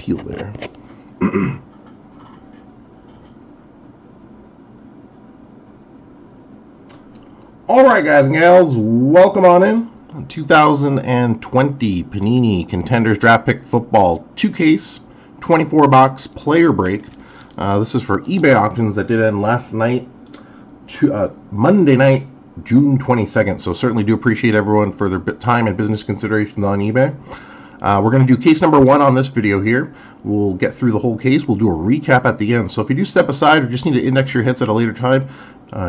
peel there. Alright guys and gals, welcome on in. 2020 Panini Contenders Draft Pick Football 2-case, 24-box player break. This is for eBay auctions that did end last night, Monday night, June 22nd. So certainly do appreciate everyone for their time and business considerations on eBay. We're going to do case number 1 on this video here. We'll get through the whole case. We'll do a recap at the end. So if you do step aside or just need to index your hits at a later time,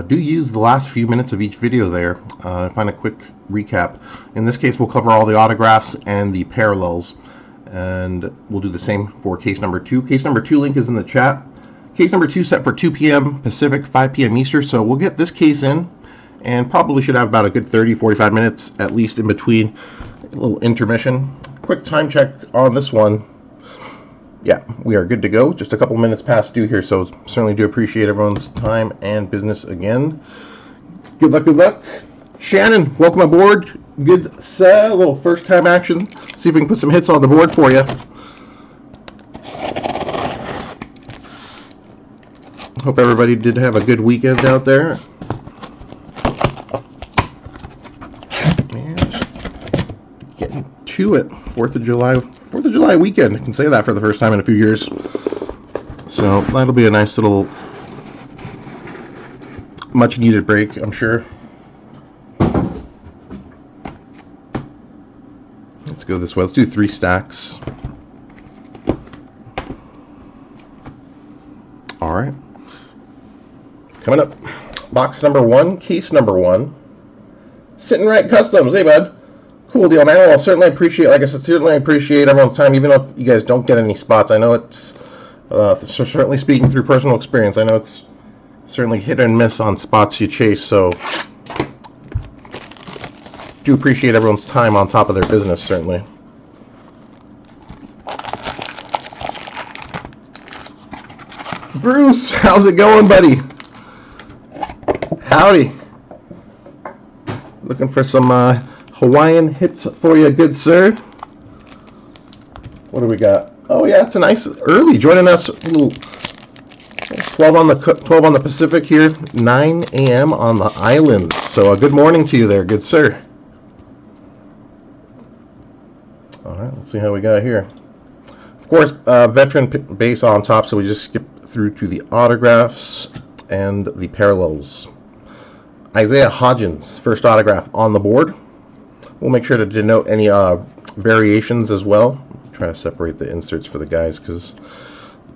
do use the last few minutes of each video there. Find a quick recap. In this case, we'll cover all the autographs and the parallels. And we'll do the same for case number 2. Case number 2 link is in the chat. Case number 2 set for 2 p.m. Pacific, 5 p.m. Eastern. So we'll get this case in and probably should have about a good 30-45 minutes at least in between. A little intermission. Quick time check on this one. Yeah, we are good to go. Just a couple minutes past due here, so certainly do appreciate everyone's time and business again. Good luck, good luck. Shannon, welcome aboard. Good set, a little first time action. See if we can put some hits on the board for you. Hope everybody did have a good weekend out there. And getting to it. 4th of July weekend. I can say that for the first time in a few years. So that'll be a nice little much needed break, I'm sure. Let's go this way. Let's do 3 stacks. All right. Coming up, box number 1, case number 1. Sitting Right Customs. Hey, bud. Cool deal, man. Well, certainly appreciate, like I said, certainly appreciate everyone's time, even if you guys don't get any spots. I know it's, certainly speaking through personal experience, I know it's certainly hit and miss on spots you chase, so do appreciate everyone's time on top of their business, certainly. Bruce, how's it going, buddy? Howdy. Looking for some Hawaiian hits for you, good sir. What do we got? Oh yeah, it's a nice early joining us. A little 12 on the Pacific here, 9 a.m. on the islands. So a good morning to you there, good sir. All right, let's see how we got here. Of course, veteran base on top, so we just skip through to the autographs and the parallels. Isaiah Hodgins, first autograph on the board. We'll make sure to denote any variations as well. Try to separate the inserts for the guys because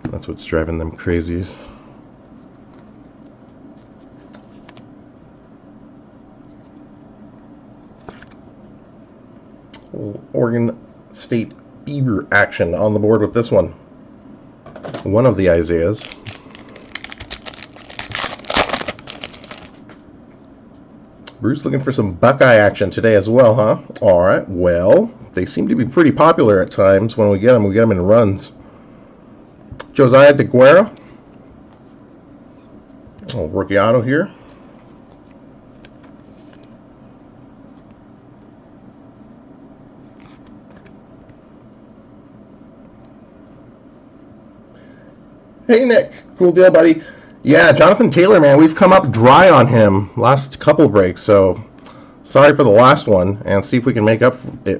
that's what's driving them crazy. Oregon State Beaver action on the board with this one. One of the Isaiahs. Bruce looking for some Buckeye action today as well, huh? All right, well, they seem to be pretty popular at times. When we get them in runs. Josiah DeGuara. Oh, rookie auto here. Hey, Nick. Cool deal, buddy. Yeah, Jonathan Taylor, man, we've come up dry on him last couple breaks, so sorry for the last one, and see if we can make up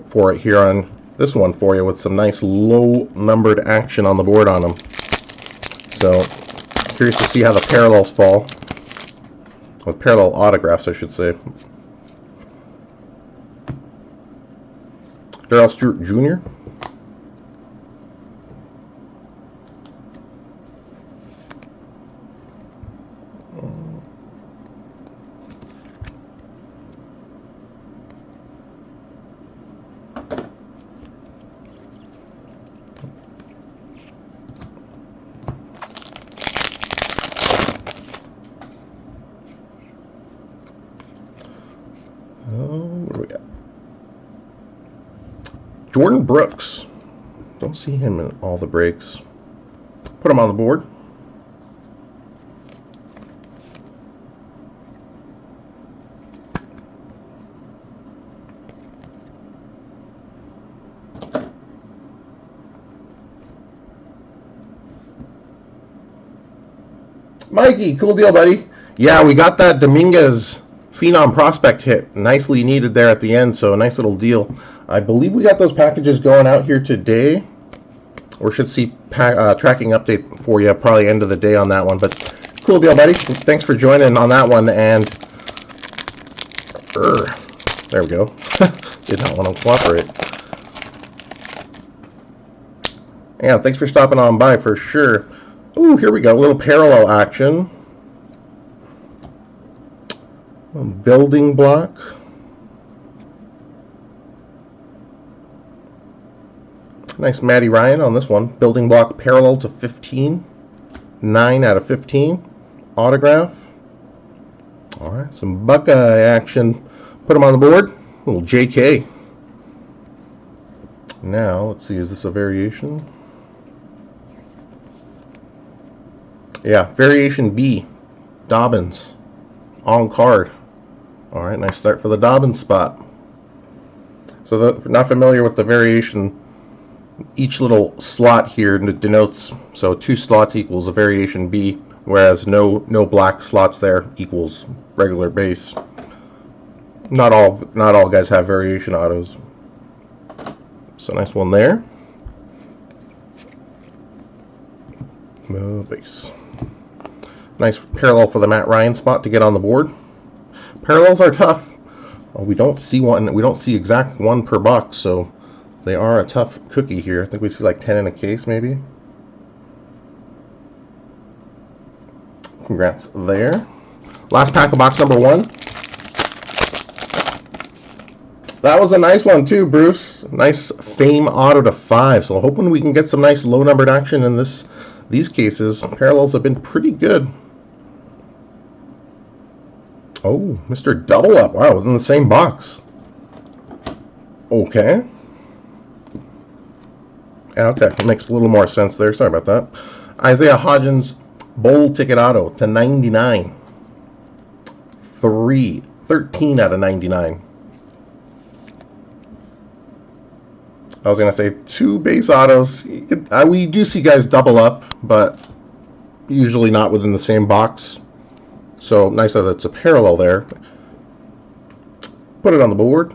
for it here on this one for you with some nice low-numbered action on the board on him. So, curious to see how the parallels fall. With parallel autographs, I should say. Darrell Stewart Jr. What do we got? Jordan Brooks. Don't see him in all the breaks. Put him on the board. Mikey, cool deal, buddy. Yeah, we got that Dominguez Phenom prospect hit. Nicely needed there at the end, so a nice little deal. I believe we got those packages going out here today. Or should see tracking update for you probably end of the day on that one. But cool deal, buddy. Thanks for joining on that one. And there we go. Did not want to cooperate. Yeah, thanks for stopping on by for sure. Ooh, here we go. A little parallel action. Building block. Nice Matty Ryan on this one. Building block parallel to 15. 9 out of 15. Autograph. All right, some Buckeye action. Put them on the board. A little JK. Now, let's see, is this a variation? Yeah, variation B. Dobbins. On card. All right, nice start for the Dobbins spot. So, if you're not familiar with the variation, each little slot here denotes, so 2 slots equals a variation B, whereas no black slots there equals regular base. Not all guys have variation autos. So nice one there. Base. Nice parallel for the Matt Ryan spot to get on the board. Parallels are tough. We don't see one. We don't see exact one per box, so they are a tough cookie here. I think we see like 10 in a case, maybe. Congrats there. Last pack of box number 1. That was a nice one too, Bruce. Nice Fame auto to 5. So hoping we can get some nice low numbered action in these cases. Parallels have been pretty good. Oh, Mr. Double Up. Wow, within the same box. Okay. Okay, it makes a little more sense there. Sorry about that. Isaiah Hodgins Bowl Ticket Auto to 99. 13 out of 99. I was going to say 2 base autos. We do see guys double up, but usually not within the same box. So nice that it's a parallel there. Put it on the board.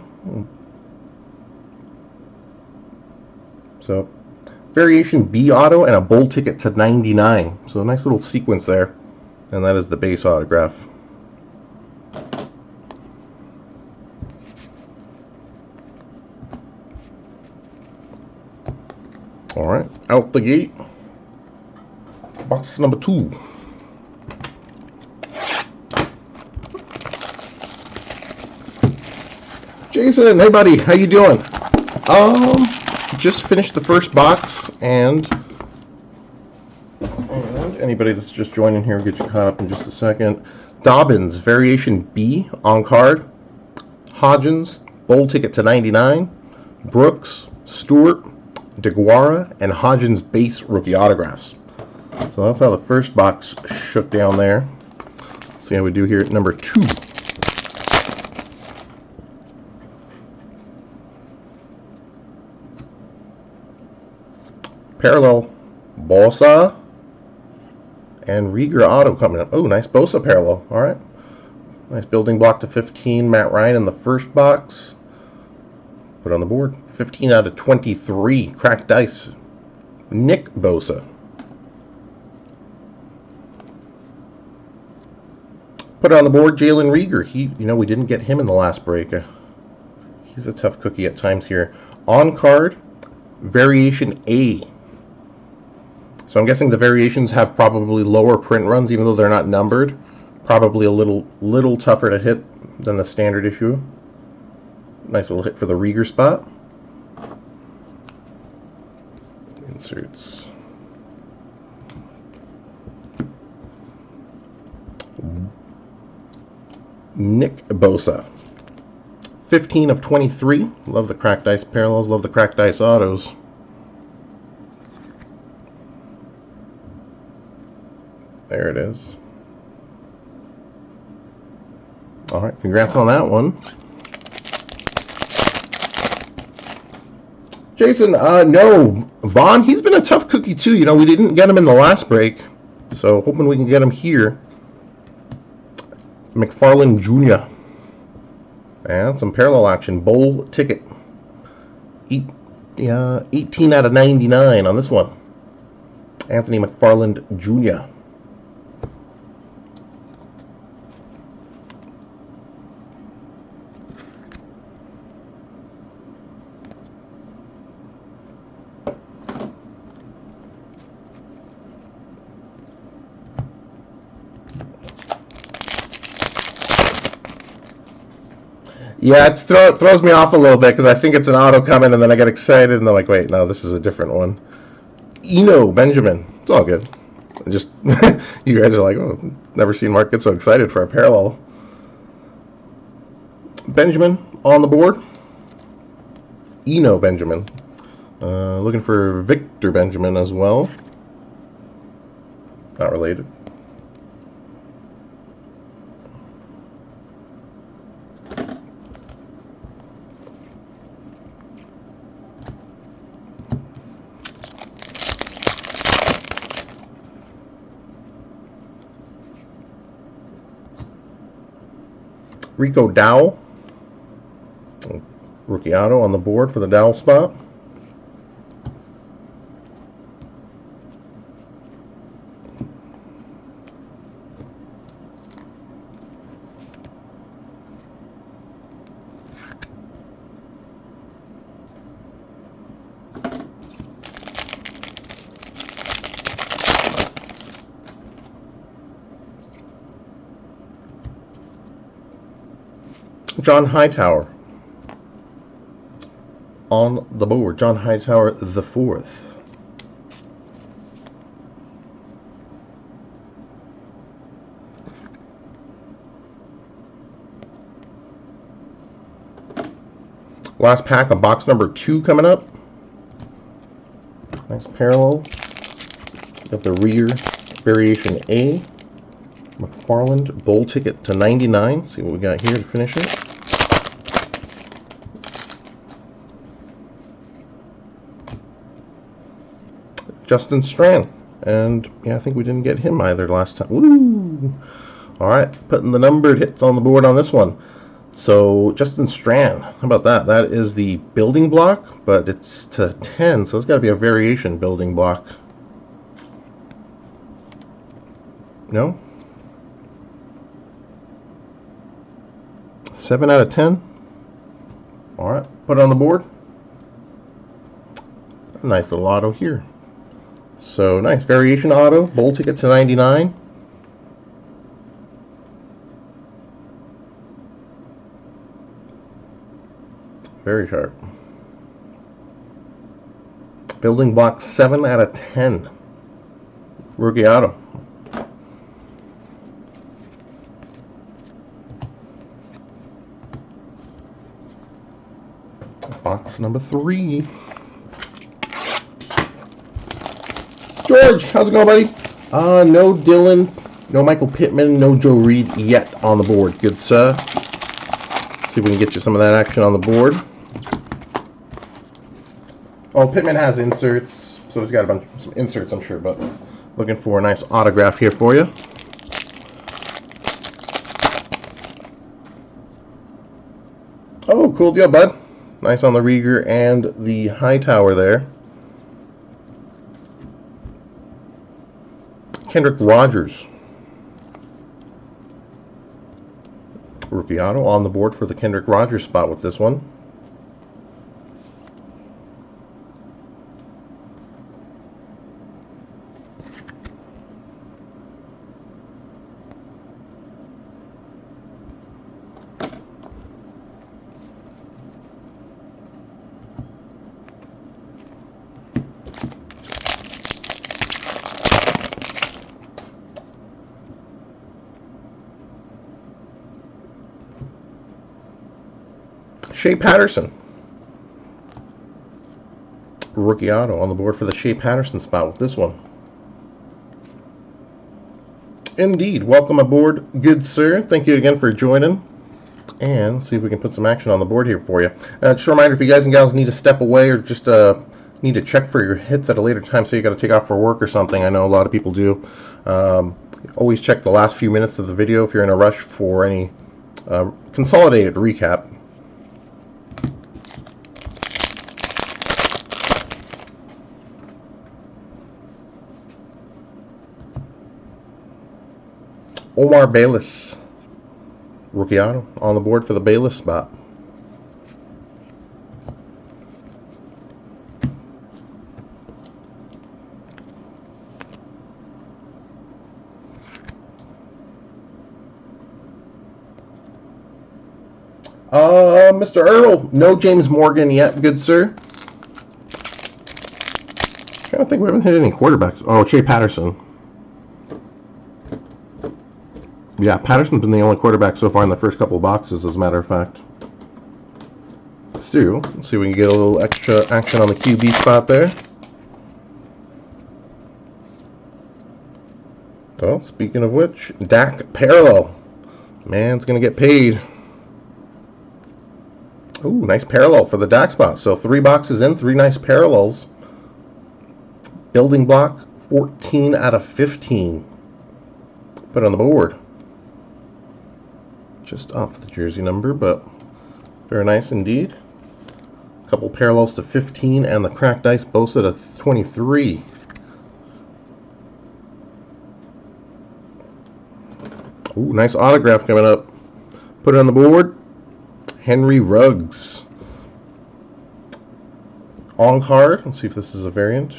So variation B auto and a bowl ticket to 99. So a nice little sequence there. And that is the base autograph. All right, out the gate. Box number 2. Jason, hey buddy, how you doing? Just finished the first box, and anybody that's just joining here will get you caught up in just a second. Dobbins, variation B on card. Hodgins, bowl ticket to 99. Brooks, Stewart, DeGuara, and Hodgins base rookie autographs. So that's how the first box shook down there. Let's see how we do here at number 2. Parallel Bosa and Rieger auto coming up. Oh, nice Bosa parallel. All right. Nice building block to 15. Matt Ryan in the first box. Put on the board. 15 out of 23. Cracked dice. Nick Bosa. Put on the board. Jalen Rieger. We didn't get him in the last break. He's a tough cookie at times here. On card, variation A. So I'm guessing the variations have probably lower print runs, even though they're not numbered. Probably a little tougher to hit than the standard issue. Nice little hit for the Rieger spot. Inserts. Nick Bosa. 15 of 23. Love the cracked dice parallels. Love the cracked dice autos. There it is. All right, congrats on that one. Jason, no. Vaughn, he's been a tough cookie too. We didn't get him in the last break. So hoping we can get him here. McFarland Jr. And some parallel action. Bowl ticket. 18 out of 99 on this one. Anthony McFarland Jr. Yeah, it throws me off a little bit because I think it's an auto coming, and then I get excited, and I'm like, wait, no, this is a different one. Benjamin. It's all good. Just you guys are like, oh, never seen Mark get so excited for a parallel. Benjamin on the board. Benjamin. Looking for Victor Benjamin as well. Not related. Rico Dowell. Rookie auto on the board for the Dowell spot. John Hightower on the board. John Hightower the fourth. Last pack of box number 2 coming up. Nice parallel. Got the rear variation A. McFarland bowl ticket to 99. See what we got here to finish it. Justin Strand. And yeah, I think we didn't get him either last time. Woo! Alright, putting the numbered hits on the board on this one. So, Justin Strand, how about that? That is the building block, but it's to 10, so it's got to be a variation building block. No? 7 out of 10. Alright, put it on the board. A nice little auto here. So, nice variation auto, bowl ticket to 99. Very sharp. Building block 7 out of 10. Rookie auto. Box number 3. George, how's it going, buddy? No Dylan, no Michael Pittman, no Joe Reed yet on the board. Good, sir. See if we can get you some of that action on the board. Oh, Pittman has inserts, so he's got some inserts, I'm sure, but looking for a nice autograph here for you. Oh, cool deal, bud. Nice on the Rieger and the Hightower there. Kendrick Rogers. Rookie auto on the board for the Kendrick Rogers spot with this one. Shea Patterson. Rookie auto on the board for the Shea Patterson spot with this one. Indeed. Welcome aboard, good sir. Thank you again for joining. And see if we can put some action on the board here for you. Just a reminder, if you guys and gals need to step away or just need to check for your hits at a later time, so you got to take off for work or something. I know a lot of people do. Always check the last few minutes of the video if you're in a rush for any consolidated recap. Omar Bayless, rookie auto on the board for the Bayless spot. Mr. Earl, no James Morgan yet, good sir. I don't think we haven't hit any quarterbacks. Oh, Shea Patterson. Yeah, Patterson's been the only quarterback so far in the first couple of boxes, as a matter of fact. So, let's see if we can get a little extra action on the QB spot there. Well, speaking of which, Dak parallel. Man's going to get paid. Ooh, nice parallel for the Dak spot. So 3 boxes in, 3 nice parallels. Building block, 14 out of 15. Put it on the board. Just off the jersey number, but very nice indeed. A couple parallels to 15 and the cracked dice both at a 23. Ooh, nice autograph coming up. Put it on the board. Henry Ruggs. On card. Let's see if this is a variant.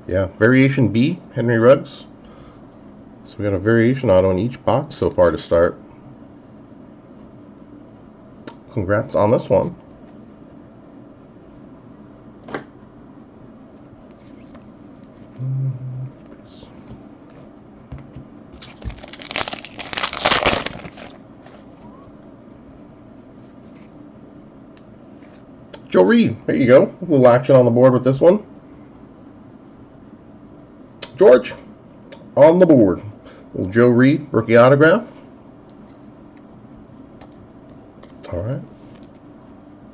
Yeah, variation B, Henry Ruggs. So we got a variation auto in each box so far to start. Congrats on this one. Joe Reed, there you go. A little action on the board with this one. George, on the board. Little Joe Reed, rookie autograph. All right.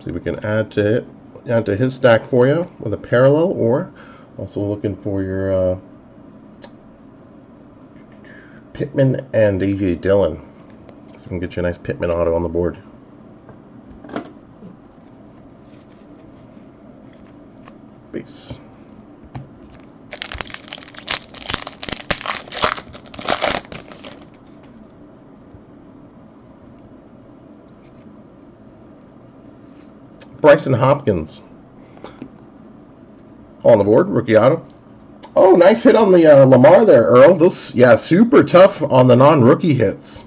See if we can add to his stack for you with a parallel, or also looking for your Pittman and A.J. Dillon. So we can get you a nice Pittman auto on the board. Base. Bryson Hopkins on the board, rookie auto. Oh, nice hit on the Lamar there, Earl. Those, yeah, super tough on the non-rookie hits.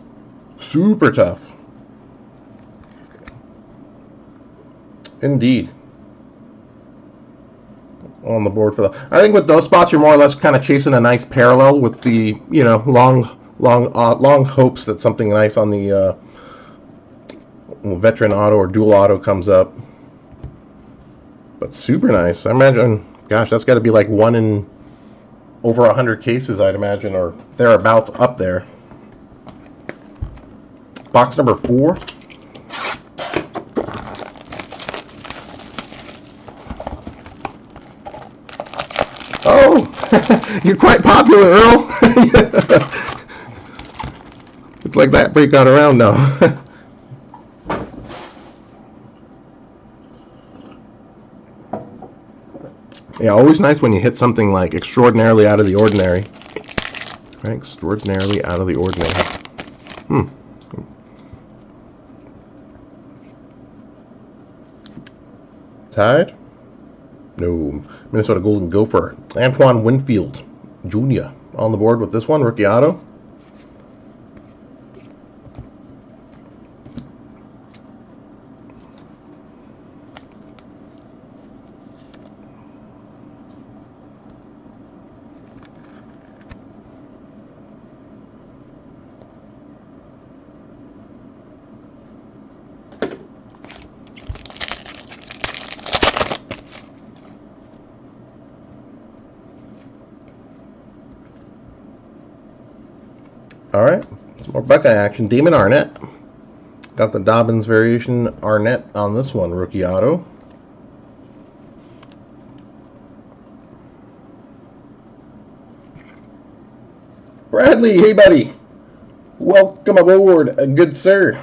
Super tough. Indeed. On the board for the. I think with those spots, you're more or less kind of chasing a nice parallel with the, you know, long hopes that something nice on the veteran auto or dual auto comes up. But super nice. I imagine, gosh, that's got to be like 1 in over 100 cases, I'd imagine, or thereabouts up there. Box number 4. Oh, you're quite popular, Earl. It's like that break got around now. Yeah, always nice when you hit something like extraordinarily out of the ordinary. Right, extraordinarily out of the ordinary. Tied? No. Minnesota Golden Gopher. Antoine Winfield Jr. on the board with this one, rookie auto. All right, some more Buckeye action. Damon Arnett, Got the Dobbins variation Arnett on this one, rookie auto. Bradley, hey buddy. Welcome aboard, good sir.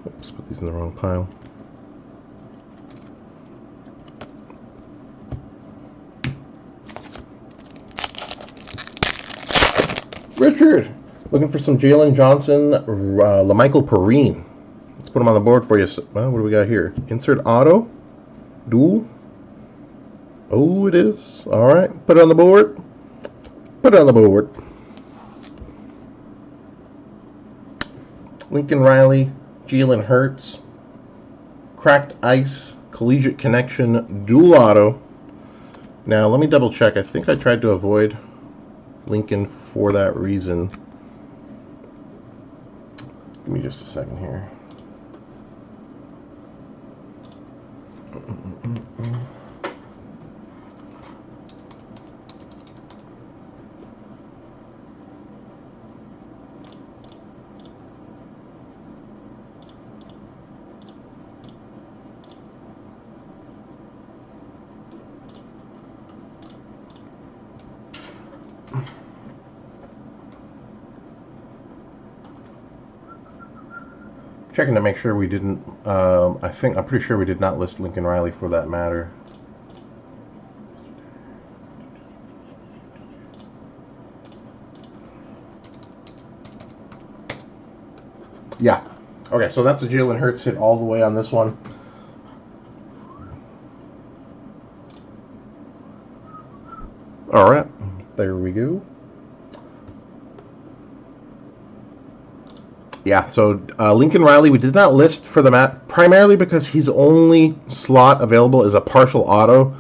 Oops, put these in the wrong pile. Richard, looking for some Jalen Johnson, LaMichael Perrine. Let's put them on the board for you. Well, what do we got here? Insert auto, dual. Oh, it is. All right, put it on the board. Put it on the board. Lincoln Riley, Jalen Hurts, Cracked Ice, Collegiate Connection, dual auto. Now, let me double check. I think I tried to avoid Lincoln for that reason. Give me just a second here. Checking to make sure we didn't. I'm pretty sure we did not list Lincoln Riley for that matter. Yeah. Okay, so that's a Jalen Hurts hit all the way on this one. All right, there we go. Yeah, so Lincoln Riley, we did not list for the mat primarily because his only slot available is a partial auto.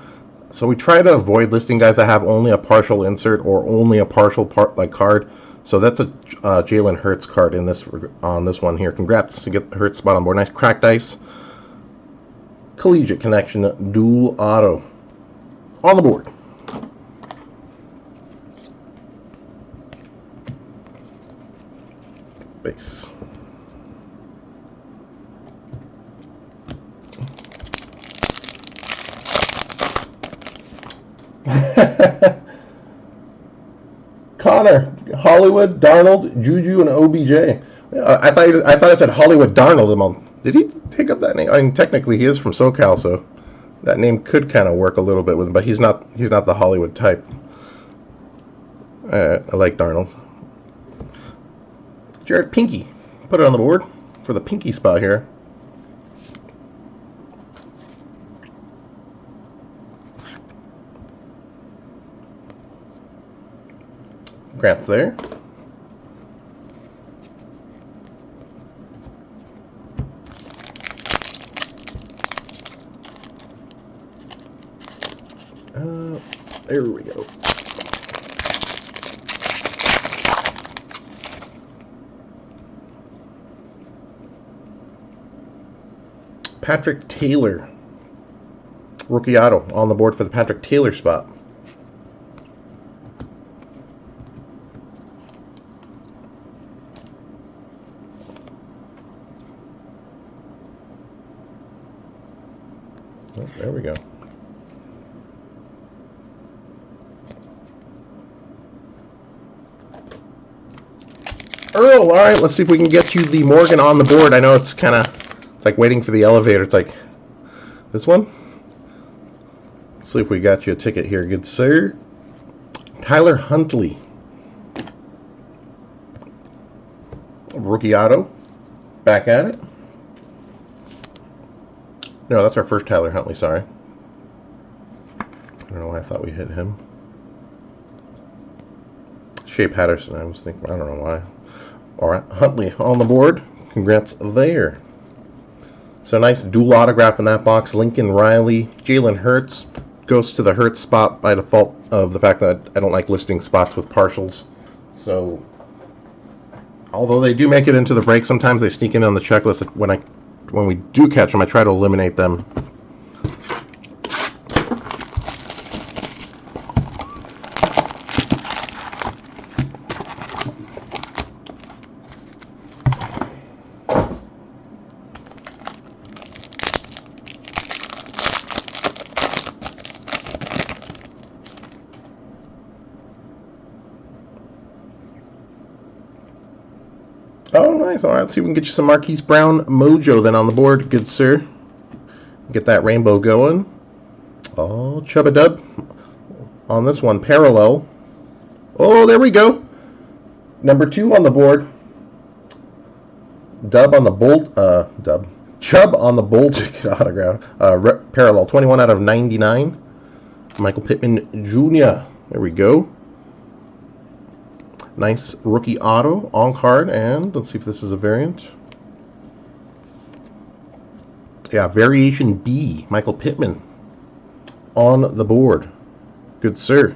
So we try to avoid listing guys that have only a partial insert or only a partial card. So that's a Jalen Hurts card in this on this one here. Congrats to get the Hurts spot on board. Nice cracked ice. Collegiate Connection dual auto on the board. Base. Connor, Hollywood, Darnold, Juju, and OBJ. I thought it said Hollywood Darnold. Did he take up that name? I mean, technically he is from SoCal, so that name could kind of work a little bit with him, but he's not the Hollywood type. I like Darnold. Jared Pinky, put it on the board for the Pinky spot here. Grant's there. There we go. Patrick Taylor, rookie auto on the board for the Patrick Taylor spot. Oh, there we go. Earl, all right, let's see if we can get you the Morgan on the board. I know it's like waiting for the elevator. It's like this one. Let's see if we got you a ticket here, good sir. Tyler Huntley, rookie auto, back at it. No, that's our first Tyler Huntley, sorry. I don't know why I thought we hit him. Shea Patterson, I was thinking, I don't know why. All right, Huntley on the board. Congrats there. So nice dual autograph in that box. Lincoln Riley, Jalen Hurts. Goes to the Hurts spot by default of the fact that I don't like listing spots with partials. So, although they do make it into the break, sometimes they sneak in on the checklist. When we do catch them, I try to eliminate them. Oh, nice. All right, let's see if we can get you some Marquise Brown mojo then on the board. Good, sir. Get that rainbow going. Oh, Chubba Dub on this one. Parallel. Oh, there we go. Number 2 on the board. Dub on the bolt. Dub. Chubb on the bold ticket autograph. Parallel. 21 out of 99. Michael Pittman Jr. There we go. Nice rookie auto on card, and let's see if this is a variant. Yeah, variation B, Michael Pittman on the board. Good, sir.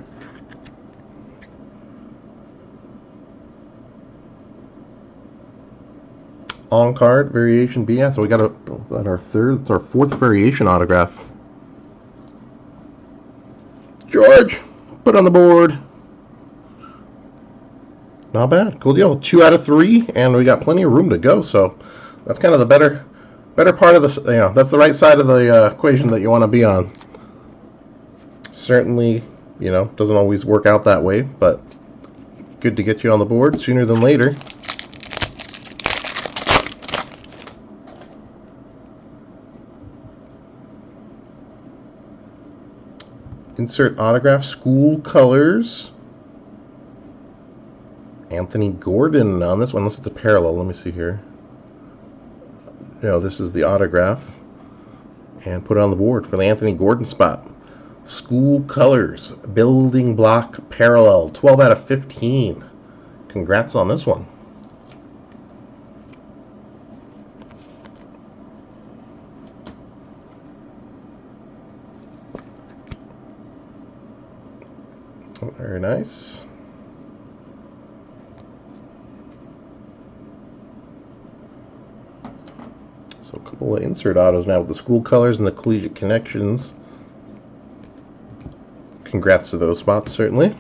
On card, variation B. Yeah, so we got our third, it's our 4th variation autograph. George, put on the board. Not bad. Cool deal. 2 out of 3, and we got plenty of room to go. So that's kind of the better part of this. That's the right side of the equation that you want to be on. Certainly, doesn't always work out that way, but good to get you on the board sooner than later. Insert autograph. School colors. Anthony Gordon on this one, unless it's a parallel. Let me see here. This is the autograph. And put it on the board for the Anthony Gordon spot. School colors, building block parallel, 12 out of 15. Congrats on this one. Very nice. So a couple of insert autos now with the school colors and the collegiate connections. Congrats to those spots, certainly.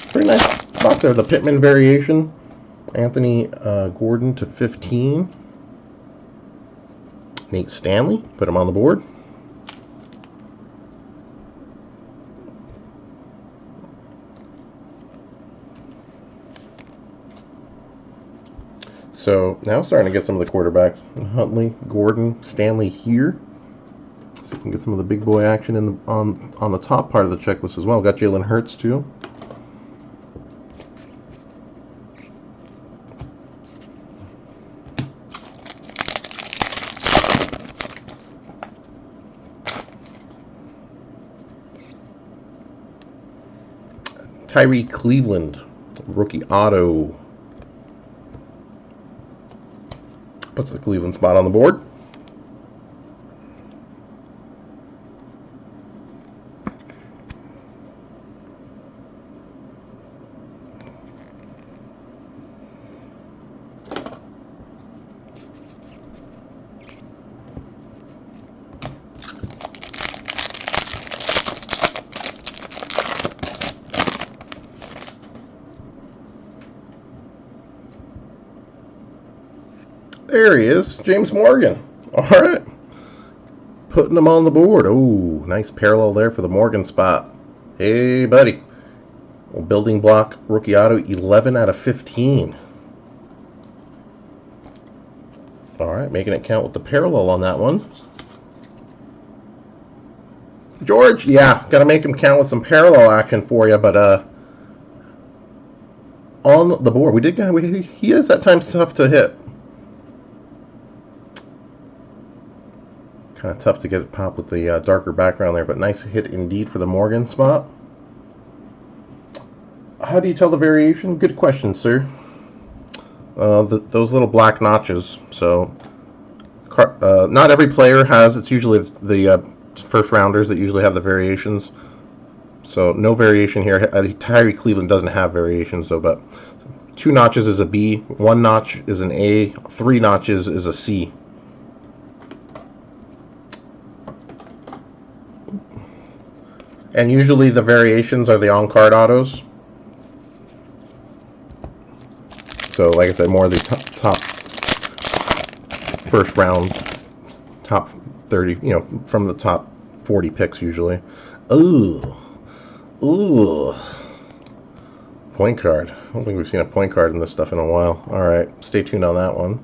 Pretty nice spot there. The Pittman variation. Anthony Gordon to 15. Nate Stanley, put him on the board. So now starting to get some of the quarterbacks. Huntley, Gordon, Stanley here. So we can get some of the big boy action on the top part of the checklist as well. Got Jalen Hurts too. Tyree Cleveland, rookie auto. Puts the Cleveland spot on the board. There he is, James Morgan. All right. Putting him on the board. Oh, nice parallel there for the Morgan spot. Hey, buddy. Well, building block rookie auto, 11 out of 15. All right, making it count with the parallel on that one. George, yeah, got to make him count with some parallel action for you, but on the board, he is at times tough to hit. Kind of tough to get it pop with the darker background there, but nice hit indeed for the Morgan spot. How do you tell the variation? Good question, sir. Those little black notches. So, not every player has. It's usually the first rounders that usually have the variations. So, no variation here. Tyree Cleveland doesn't have variations, though, but 2 notches is a B, 1 notch is an A, 3 notches is a C. And usually the variations are the on-card autos. So, like I said, more of the top first round, top 30, from the top 40 picks usually. Ooh. point card. I don't think we've seen a point card in this stuff in a while. Alright, stay tuned on that one.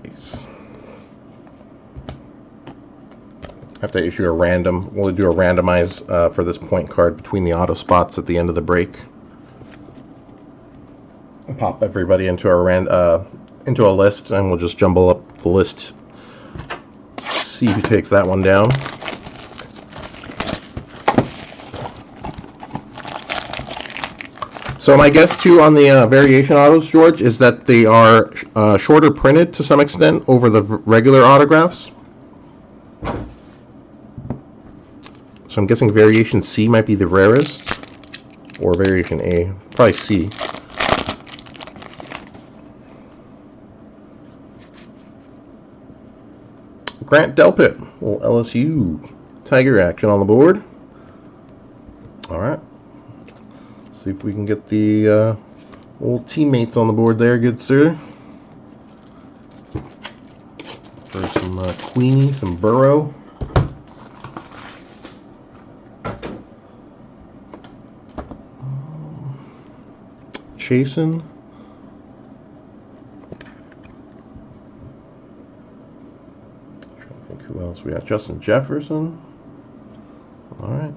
Peace. Have to issue a random. We'll do a randomize for this point card between the auto spots at the end of the break. Pop everybody into a list, and we'll just jumble up the list. See who takes that one down. So my guess too on the variation autos, George, is that they are shorter printed to some extent over the regular autographs. So I'm guessing variation C might be the rarest, or variation A, probably C. Grant Delpit, little LSU Tiger action on the board. All right. See if we can get the old teammates on the board there, good sir. For some Queenie, some Burrow. Chasen. Trying to think who else we got. Justin Jefferson. All right.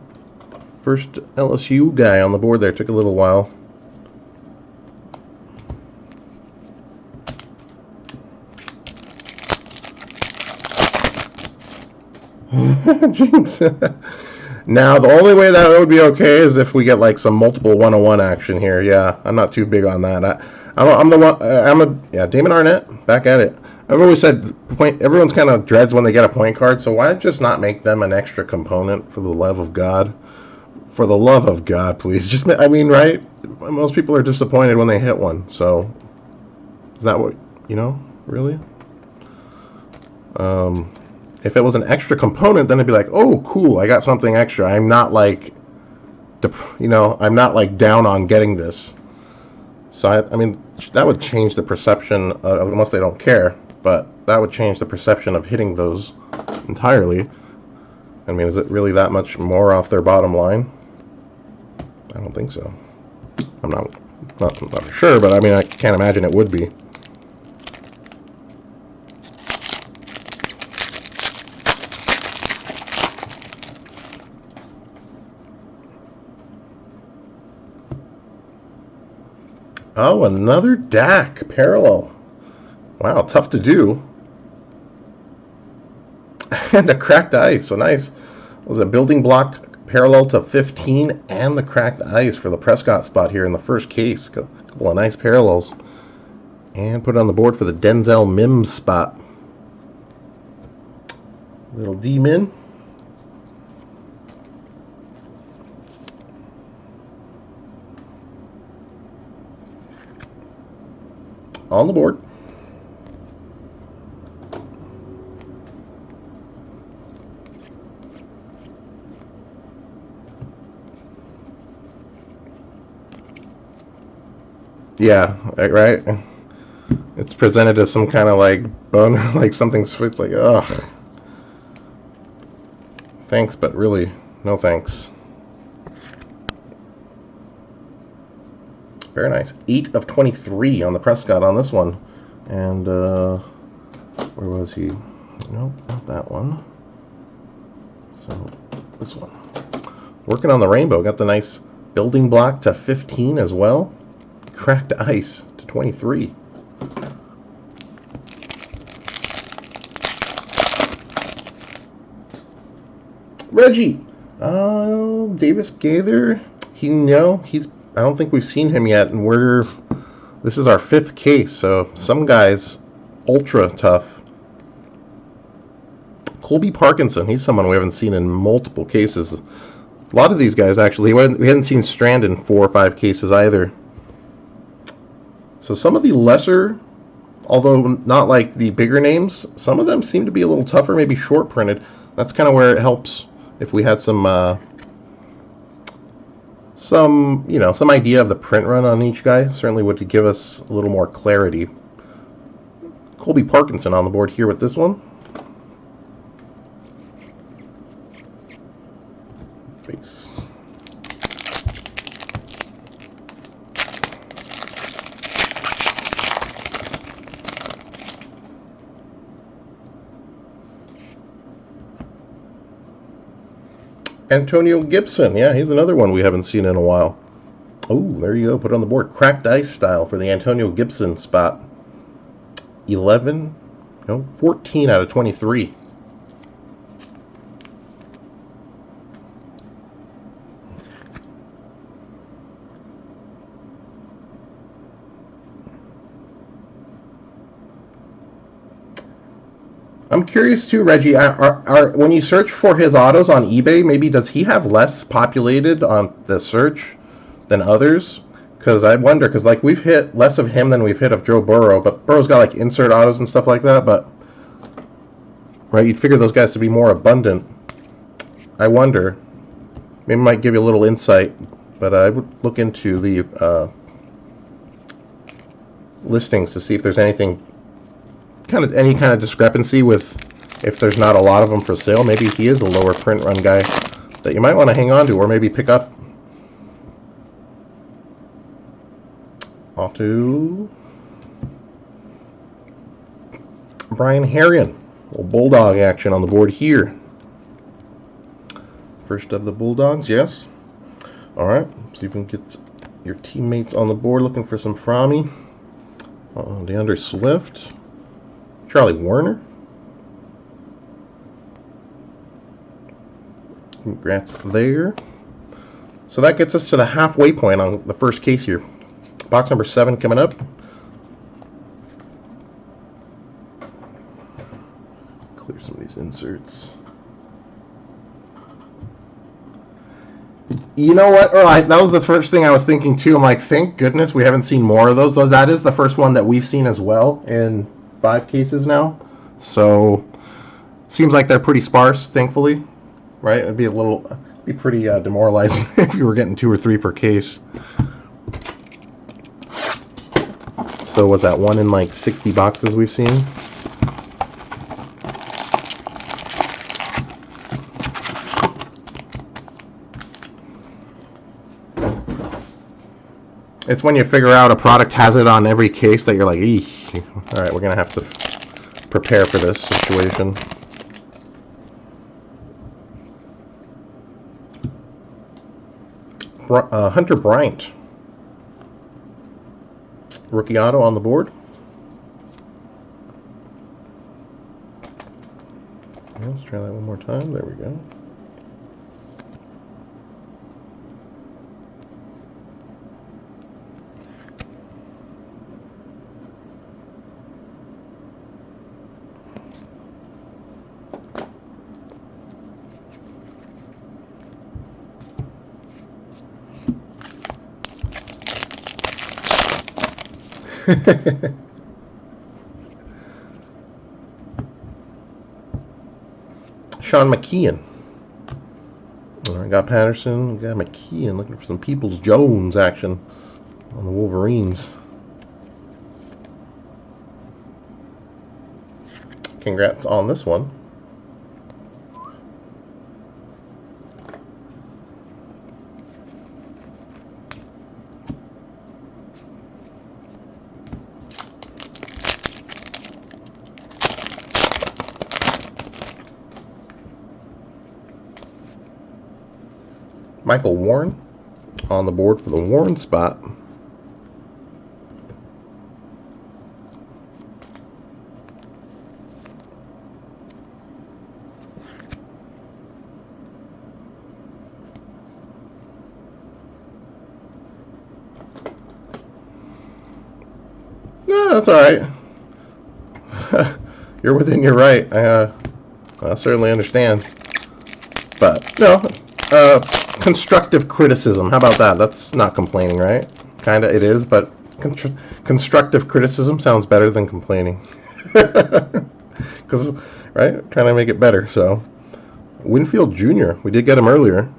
First LSU guy on the board there. Took a little while. Jinx. Now, the only way that would be okay is if we get like some multiple 101 action here. Yeah, I'm not too big on that. Yeah, Damon Arnett, back at it. I've always said everyone's kind of dreads when they get a point card, so why just not make them an extra component for the love of God? For the love of God, please. Just, I mean, right? Most people are disappointed when they hit one, so is that what, really? If it was an extra component, then it'd be like, oh, cool, I got something extra. I'm not like, I'm not like down on getting this. So, I mean, that would change the perception, unless they don't care, but that would change the perception of hitting those entirely. I mean, is it really that much more off their bottom line? I don't think so. I'm not sure, but I mean, I can't imagine it would be. Oh, another DAC parallel. Wow, tough to do. And a cracked ice, so nice. Was a building block parallel to 15 and the cracked ice for the Prescott spot here in the first case. A couple of nice parallels. And put it on the board for the Denzel Mims spot. Little D-Min. On the board. Yeah, right? It's presented as some kind of like bone, like something sweet, like, ugh. Thanks, but really, no thanks. Very nice. 8 of 23 on the Prescott on this one. And, where was he? Nope, not that one. So, this one. Working on the rainbow. Got the nice building block to 15 as well. Cracked ice to 23. Reggie! Davis Gaither. I don't think we've seen him yet, and this is our 5th case, so some guys ultra tough. Colby Parkinson, he's someone we haven't seen in multiple cases. A lot of these guys, actually, we hadn't seen Strand in 4 or 5 cases either. So some of the lesser, although not like the bigger names, some of them seem to be a little tougher, maybe short printed. That's kind of where it helps if we had some idea of the print run on each guy. Certainly would give us a little more clarity. Colby Parkinson on the board here with this one. Face. Antonio Gibson. Yeah, he's another one we haven't seen in a while. Oh, there you go. Put it on the board. Cracked ice style for the Antonio Gibson spot. 14 out of 23. I'm curious too, Reggie. When you search for his autos on eBay, maybe does he have less populated on the search than others? Because I wonder, because like we've hit less of him than we've hit of Joe Burrow, but Burrow's got like insert autos and stuff like that. But right, you'd figure those guys to be more abundant. I wonder. Maybe it might give you a little insight, but I would look into the listings to see if there's anything any kind of discrepancy with if there's not a lot of them for sale. Maybe he is a lower print run guy that you might want to hang on to or maybe pick up. Off to Brian Herrion. Little Bulldog action on the board here. First of the Bulldogs, yes. All right, see if we can get your teammates on the board looking for some Frommie. DeAndre Swift. Charlie Warner. Congrats there. So that gets us to the halfway point on the first case here. Box number 7 coming up. Clear some of these inserts. You know what? That was the first thing I was thinking too. I'm like, thank goodness we haven't seen more of those. That is the first one that we've seen as well in 5 cases now. So seems like they're pretty sparse, thankfully. Right? It'd be pretty demoralizing if you were getting 2 or 3 per case. So was that one in like 60 boxes we've seen? It's when you figure out a product has it on every case that you're like, eesh. All right, we're going to have to prepare for this situation. Hunter Bryant. Rookie auto on the board. Let's try that one more time. There we go. Sean McKeon. All right, got Patterson, got McKeon looking for some Peoples Jones action on the Wolverines. Congrats on this one. Michael Warren on the board for the Warren spot. No, that's all right. You're within your right. I certainly understand. But, no, constructive criticism. How about that? That's not complaining, right? Kind of it is, but constructive criticism sounds better than complaining. Because, right? Trying to make it better. So, Winfield Jr. We did get him earlier.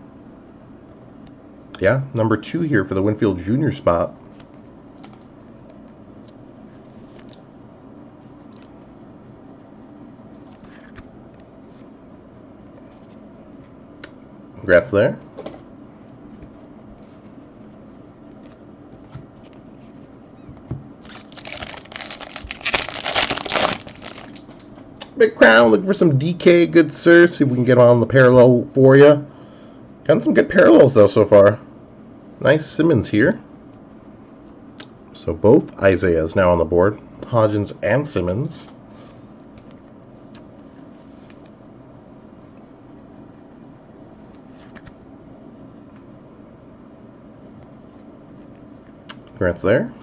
Yeah, number 2 here for the Winfield Jr. spot. Congrats there. Big Crown looking for some DK, good sir. See if we can get on the parallel for you. Got some good parallels, though, so far. Nice Simmons here. So both Isaiahs now on the board. Hodgins and Simmons. Congrats there.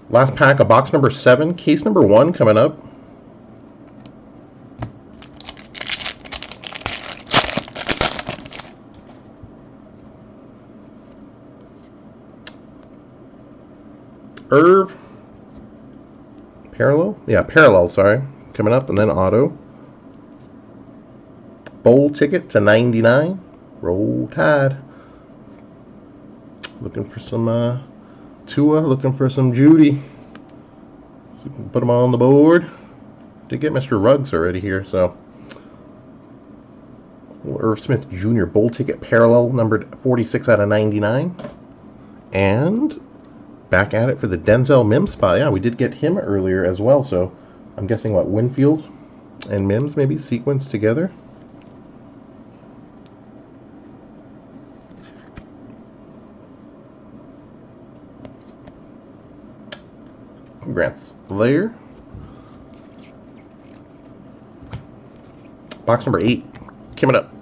Last pack of box number 7. Case number 1 coming up. Irv. Parallel? Yeah, parallel, sorry. Coming up, and then auto. Bowl ticket to 99. Roll Tide. Looking for some Tua, looking for some Judy. So we can put them all on the board. Did get Mr. Ruggs already here, so. Irv Smith Jr. Bowl ticket parallel, numbered 46 out of 99. And back at it for the Denzel Mims spot. Yeah, we did get him earlier as well, so I'm guessing what, Winfield and Mims maybe sequenced together. Congrats, Layer. Box number 8 coming up.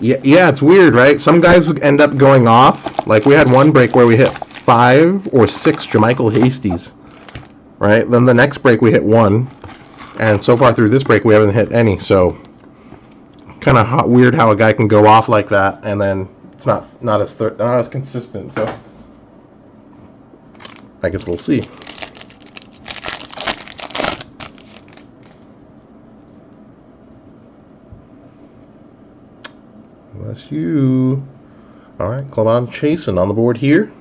Yeah, it's weird, right? Some guys end up going off. Like, we had one break where we hit 5 or 6 Jermichael Hasties, right? Then the next break we hit 1, and so far through this break we haven't hit any. So, kind of weird how a guy can go off like that, and then it's not as consistent. So, I guess we'll see. Bless you. All right, Clavon Chasen on the board here.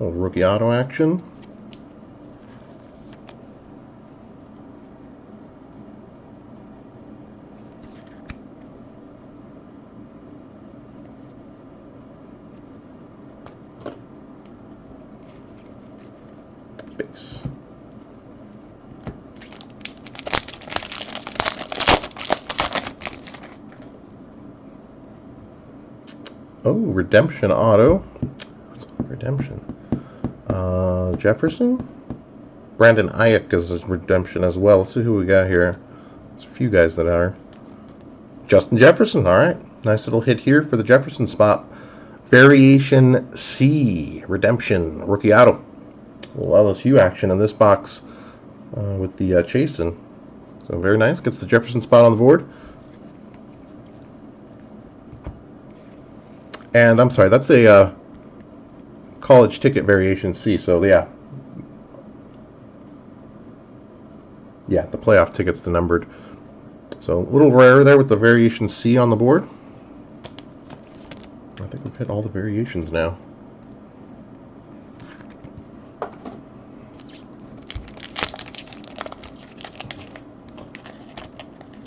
A little rookie auto action. Base. Oh, redemption auto. Redemption. Jefferson? Brandon Ayuk is his redemption as well. Let's see who we got here. There's a few guys that are. Justin Jefferson, alright. Nice little hit here for the Jefferson spot. Variation C. Redemption. Rookie auto. A little LSU action in this box with the Chasen. So very nice. Gets the Jefferson spot on the board. And I'm sorry, that's a college ticket variation C. So yeah, the playoff ticket's the numbered. So a little rare there with the variation C on the board. I think we've hit all the variations now.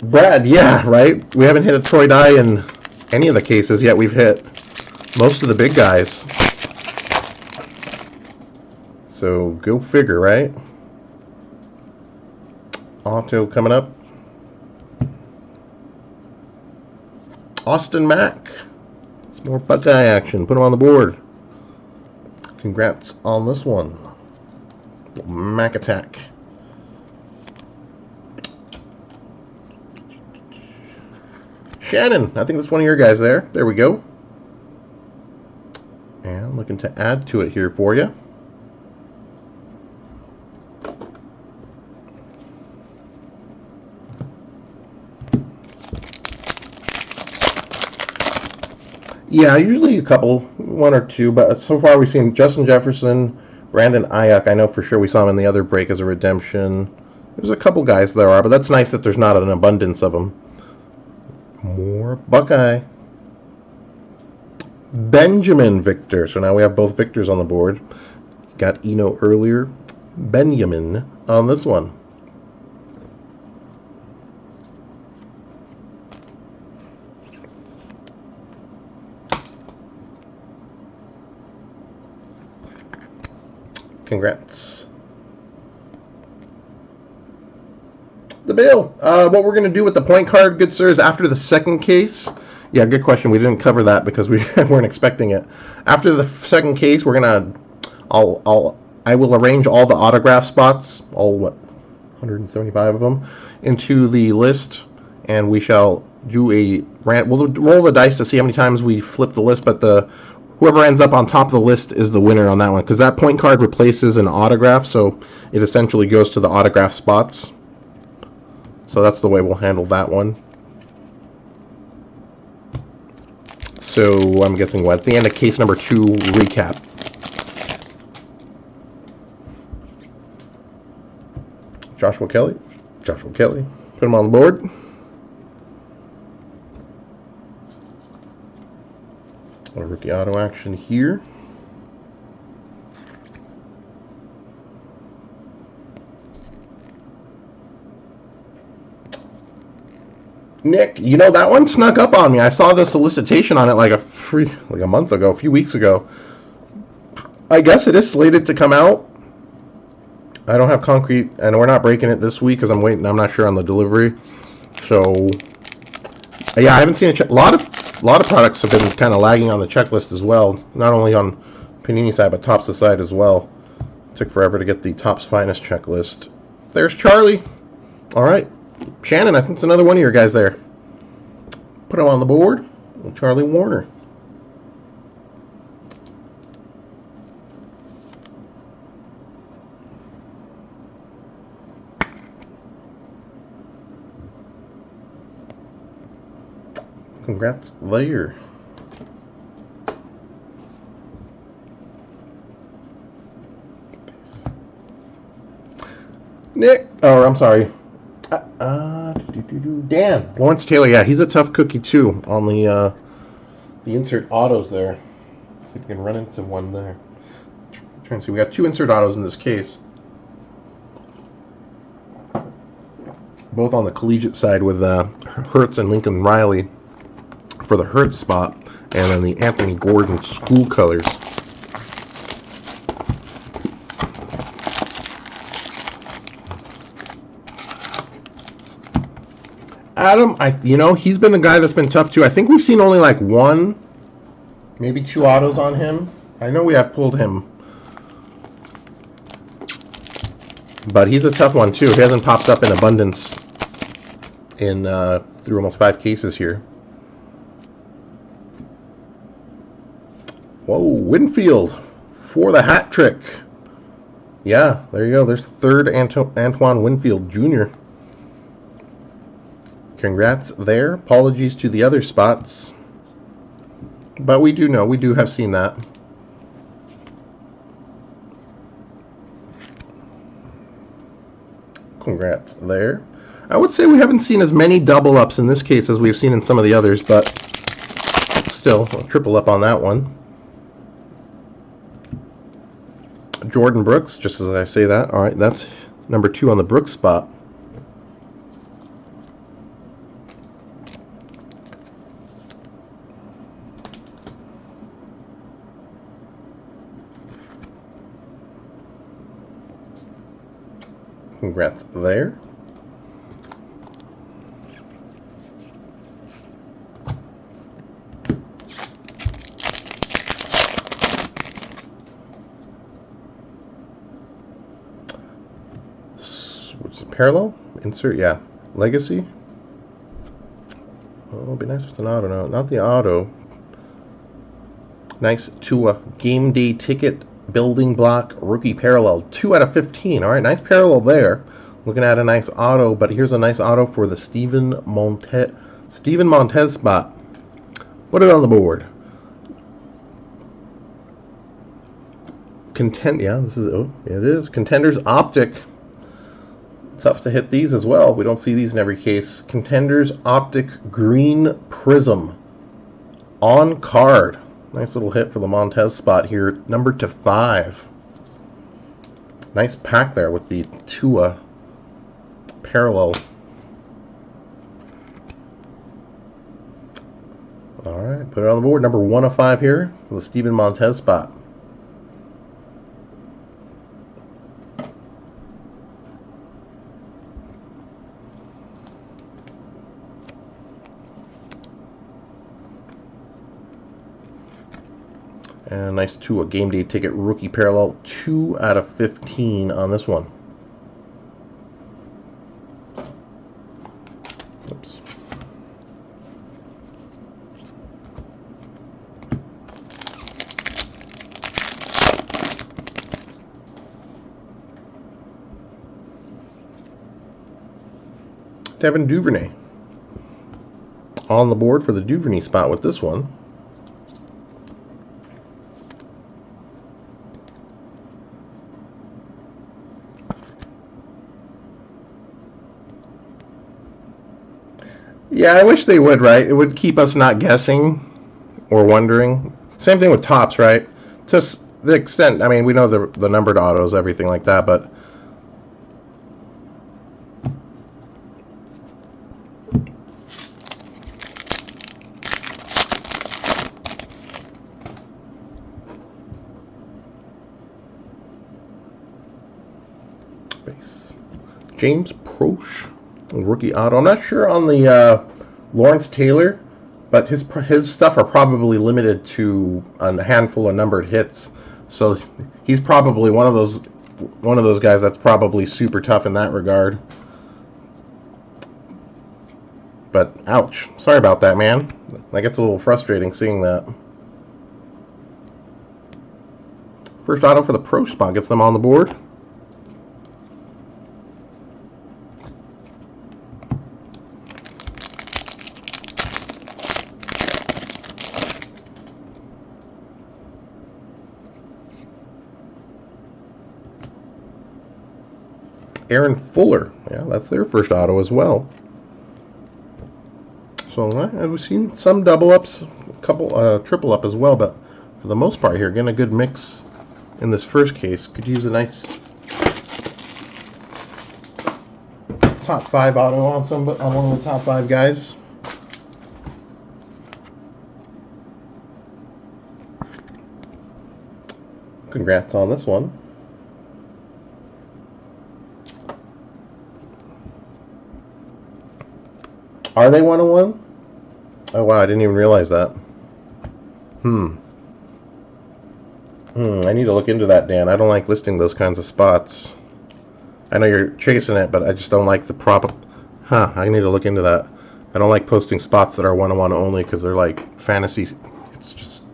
Brad, yeah, right? We haven't hit a Troy Dye in any of the cases yet. We've hit most of the big guys. So go figure, right? Auto coming up. Austin Mack. Some more Buckeye action. Put him on the board. Congrats on this one. Mack attack. Shannon. I think that's one of your guys there. There we go. And looking to add to it here for you. Yeah, usually a couple, 1 or 2, but so far we've seen Justin Jefferson, Brandon Ayuk. I know for sure we saw him in the other break as a redemption. There's a couple guys there are, but that's nice that there's not an abundance of them. More Buckeye. Benjamin Victor. So now we have both Victors on the board. Got Eno earlier. Benjamin on this one. Congrats. The bill. What we're going to do with the point card, good sir, is after the second case. Yeah, good question. We didn't cover that because we weren't expecting it. After the second case, we're gonna, I will arrange all the autograph spots, all 175 of them, into the list, and we shall do we'll roll the dice to see how many times we flip the list, but whoever ends up on top of the list is the winner on that one, because that point card replaces an autograph, so it essentially goes to the autograph spots. So that's the way we'll handle that one. So I'm guessing what? At the end of case number 2, recap. Joshua Kelly. Put him on the board. A rookie auto action here. Nick, you know, that one snuck up on me. I saw the solicitation on it like a month ago, a few weeks ago. I guess it is slated to come out. I don't have concrete, and we're not breaking it this week because I'm waiting. I'm not sure on the delivery. So, yeah, I haven't seen a lot of products have been kind of lagging on the checklist as well. Not only on Panini side, but Topps side as well. Took forever to get the Topps Finest checklist. There's Charlie. All right. Shannon, I think it's another one of your guys there. Put him on the board. Charlie Warner. Congrats there. Nick. Oh, I'm sorry. Dan. Lawrence Taylor. Yeah, he's a tough cookie too on the insert autos there. See if we can run into one there. Trying to see. We got 2 insert autos in this case. Both on the collegiate side with Hertz and Lincoln Riley for the Hertz spot, and then the Anthony Gordon school colors. Adam, he's been a guy that's been tough too. I think we've seen only like 1, maybe 2 autos on him. I know we have pulled him, but he's a tough one too. He hasn't popped up in abundance in through almost 5 cases here. Whoa, Winfield for the hat trick. Yeah, there you go. There's third Antoine Winfield Jr. Congrats there. Apologies to the other spots, but we do have seen that. Congrats there. I would say we haven't seen as many double ups in this case as we've seen in some of the others, but still a triple up on that one. Jordan Brooks, just as I say that. All right, that's number 2 on the Brooks spot. Congrats there. What's it, parallel? Insert, yeah. Legacy. Oh, it'll be nice with an auto. No, not the auto. Nice to a game day ticket. Building block rookie parallel, 2 out of 15. All right, nice parallel there. Looking at a nice auto, but here's a nice auto for the Steven Montez spot. Put it on the board. It is Contenders Optic. Tough to hit these as well. We don't see these in every case. Contenders Optic Green Prism on card. Nice little hit for the Montez spot here, number to 5. Nice pack there with the Tua parallel. All right, put it on the board. Number 1 of 5 here for the Steven Montez spot. And nice a game day ticket rookie parallel, 2 out of 15 on this one. Oops. Devin Duvernay on the board for the Duvernay spot with this one. Yeah, I wish they would, right? It would keep us not guessing or wondering. Same thing with tops, right? To the extent, I mean, we know the numbered autos, everything like that, but base. James Proche, rookie auto. I'm not sure on the Lawrence Taylor, but his stuff are probably limited to a handful of numbered hits. So he's probably one of those guys that's probably super tough in that regard. But ouch, sorry about that, man. That gets a little frustrating seeing that. First auto for the Pro spot gets them on the board. Aaron Fuller, yeah, that's their first auto as well. So we've seen some double ups, a couple triple up as well, but for the most part here, getting a good mix in this first case. Could use a nice top 5 auto on one of the top 5 guys. Congrats on this one. Are they 101? Oh wow, I didn't even realize that. I need to look into that, Dan. I don't like listing those kinds of spots. I know you're chasing it, but I just don't like the prop. I need to look into that. I don't like posting spots that are 101 only because they're like fantasy. It's just,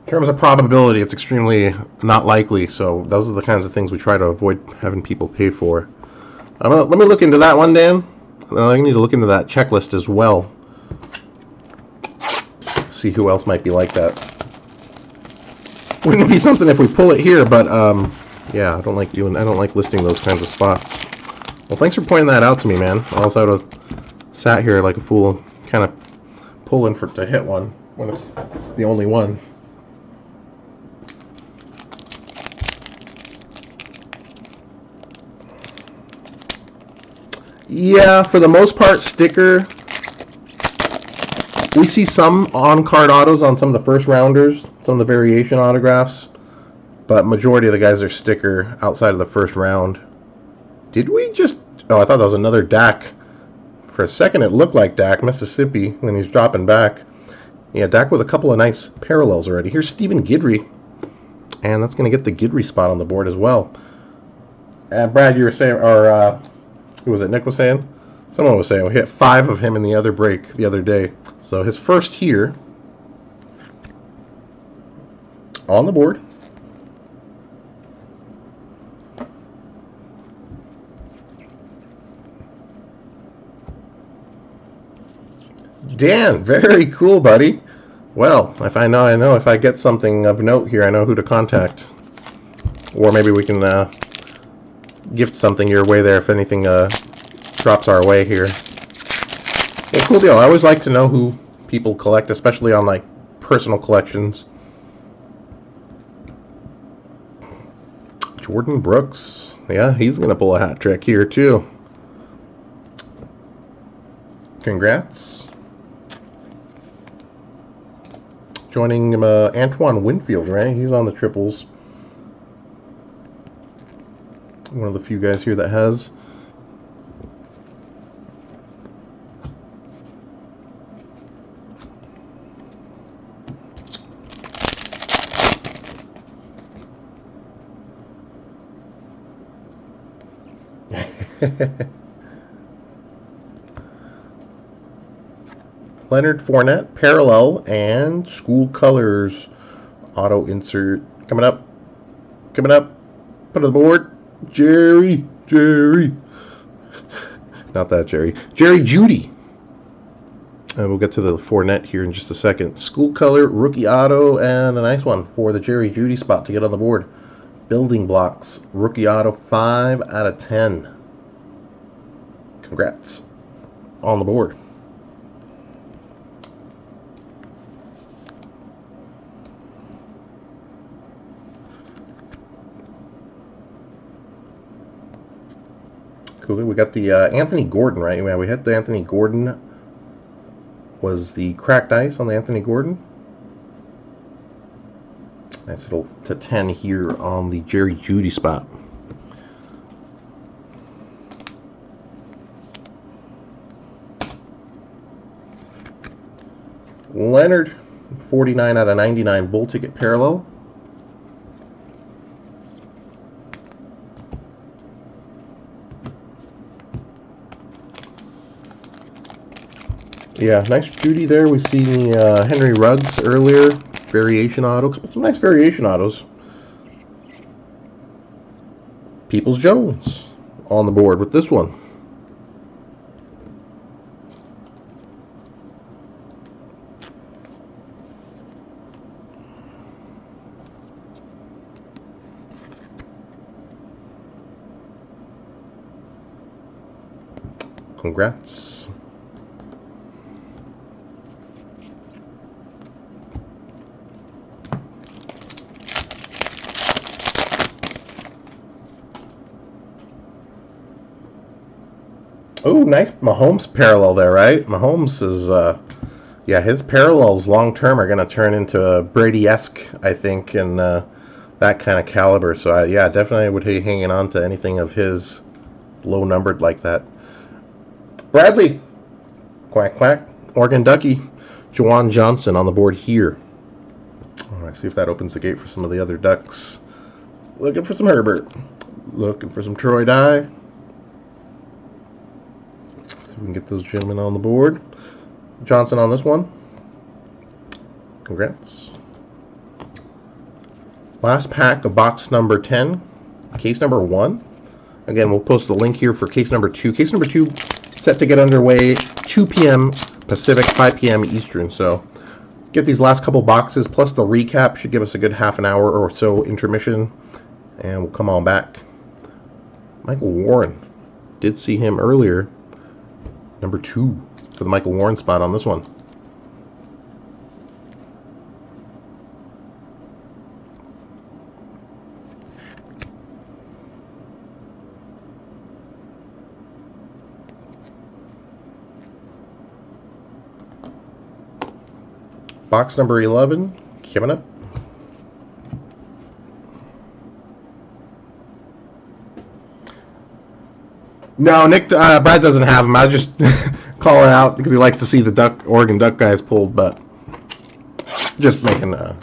in terms of probability, it's extremely not likely. So those are the kinds of things we try to avoid having people pay for. Let me look into that one, Dan. I need to look into that checklist as well. See who else might be like that. Wouldn't it be something if we pull it here, but yeah, I don't like listing those kinds of spots. Well, thanks for pointing that out to me, man. Or else I would have sat here like a fool, kind of pulling to hit one when it's the only one. Yeah, for the most part, sticker. We see some on-card autos on some of the first rounders, some of the variation autographs, but majority of the guys are sticker outside of the first round. Did we just... Oh, I thought that was another Dak. For a second, it looked like Dak, Mississippi, when he's dropping back. Yeah, Dak with a couple of nice parallels already. Here's Stephen Guidry, and that's going to get the Guidry spot on the board as well. And Brad, you were saying, or who was it? Nick was saying? Someone was saying we hit 5 of him in the other break the other day. So his first here on the board. Dan, very cool, buddy. Well, if I know if I get something of note here, I know who to contact. Or maybe we can gift something your way there if anything drops our way here. Well, cool deal. I always like to know who people collect, especially on like personal collections. Jordan Brooks. Yeah, he's going to pull a hat trick here too. Congrats. Joining Antoine Winfield, right? He's on the triples. One of the few guys here that has. Leonard Fournette, parallel, and school colors auto insert coming up. Coming up. Put on the board. Jerry. Not that Jerry. Jerry Jeudy. We'll get to the Fournette here in just a second. School color, rookie auto, and a nice one for the Jerry Jeudy spot to get on the board. Building blocks, rookie auto, 5 out of 10. Congrats on the board. Cool. We got the Anthony Gordon, right? Yeah, we had the Anthony Gordon. Was the cracked ice on the Anthony Gordon. Nice little to 10 here on the Jerry Jeudy spot. Leonard, 49 out of 99 bull ticket parallel. Yeah, nice Jeudy there. We've seen Henry Ruggs earlier. Variation autos. But some nice variation autos. Peoples-Jones on the board with this one. Congrats. Oh, nice Mahomes parallel there, right? Mahomes is, yeah, his parallels long term are going to turn into Brady-esque, I think, and that kind of caliber. So, yeah, definitely would be hanging on to anything of his low numbered like that. Bradley, quack, quack, Oregon Ducky, Juwan Johnson on the board here. All right, see if that opens the gate for some of the other Ducks. Looking for some Herbert. Looking for some Troy Dye. See if we can get those gentlemen on the board. Johnson on this one. Congrats. Last pack of box number 10. Case number 1. Again, we'll post the link here for case number 2. Case number 2 set to get underway 2 p.m. Pacific, 5 p.m. Eastern. So get these last couple boxes plus the recap. Should give us a good half an hour or so intermission. And we'll come on back. Michael Warren. Did see him earlier. Number 2 for the Michael Warren spot on this one. Box number 11 coming up. No, Nick, Brad doesn't have him. I just call it out because he likes to see the Oregon Duck guys pulled, but just making a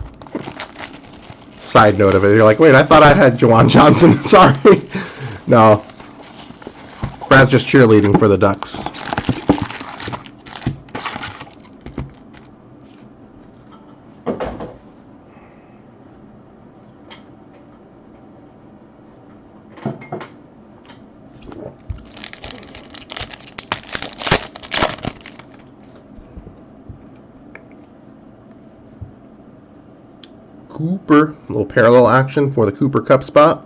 side note of it. You're like, wait, I thought I had Juwan Johnson. Sorry. No. Brad's just cheerleading for the Ducks. Cooper, a little parallel action for the Cooper Cup spot.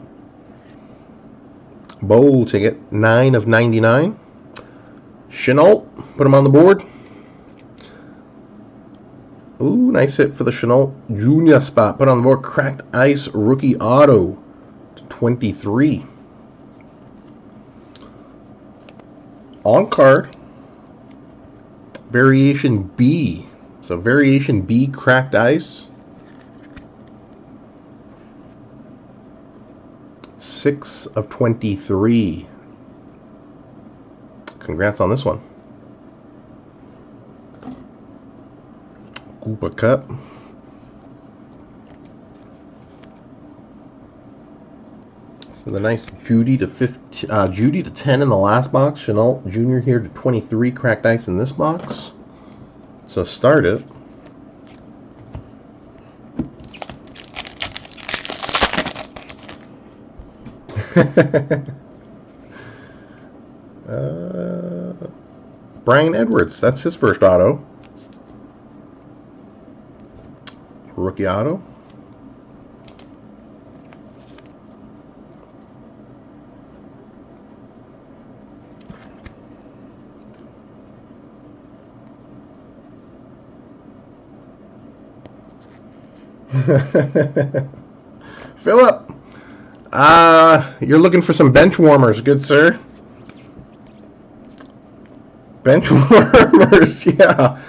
Bowl ticket, 9 of 99. Chenault, put him on the board. Ooh, nice hit for the Chenault Junior spot. Put on the board, cracked ice rookie auto to 23. On card, variation B. So variation B, cracked ice. 6 of 23. Congrats on this one. Cooper Cup. With a nice Judy to 15, Judy to 10 in the last box. Chenault Jr. here to 23. Cracked ice in this box. So start it. Brian Edwards, that's his first auto. Rookie auto. Philip, you're looking for some bench warmers, good sir. Bench warmers, yeah.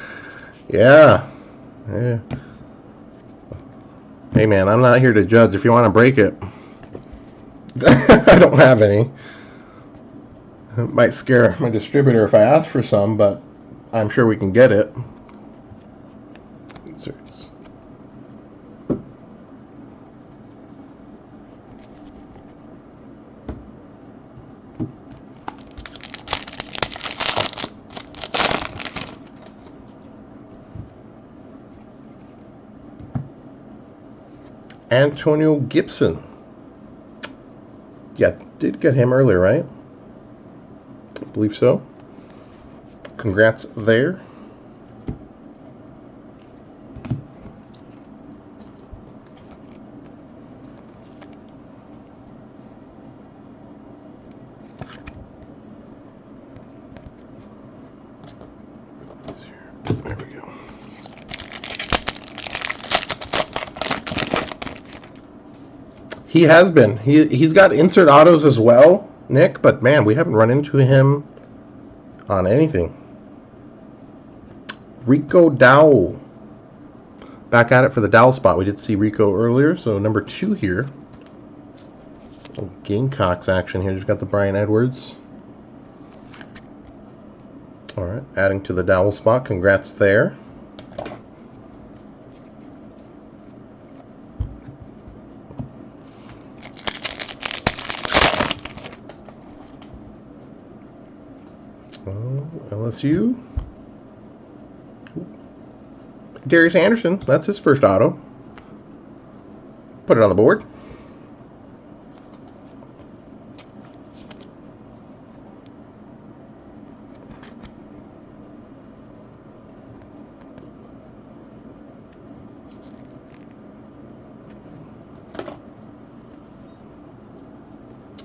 Hey man, I'm not here to judge. If you want to break it, I don't have any. It might scare my distributor if I ask for some, but I'm sure we can get it. Antonio Gibson. Yeah, did get him earlier, right? I believe so. Congrats there. There we go. He has been. He's got insert autos as well, Nick, but man, we haven't run into him on anything. Rico Dowell. Back at it for the Dowell spot. We did see Rico earlier, so number 2 here. Gamecocks action here. Just got the Brian Edwards. All right, adding to the Dowell spot. Congrats there. LSU. Darius Anderson, that's his first auto. Put it on the board.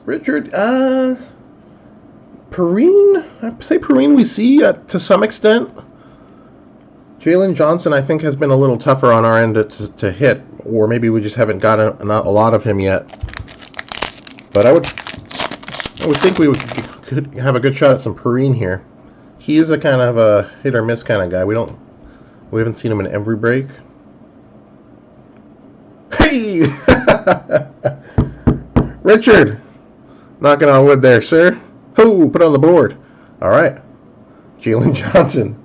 Richard, Perrine, I'd say Perrine we see to some extent. Jalen Johnson, I think, has been a little tougher on our end to hit, or maybe we just haven't got a lot of him yet. But I would think we could have a good shot at some Perrine here. He is a kind of a hit or miss kind of guy. We haven't seen him in every break. Hey, Richard, knocking on wood there, sir. Oh, put it on the board. All right, Jalen Johnson.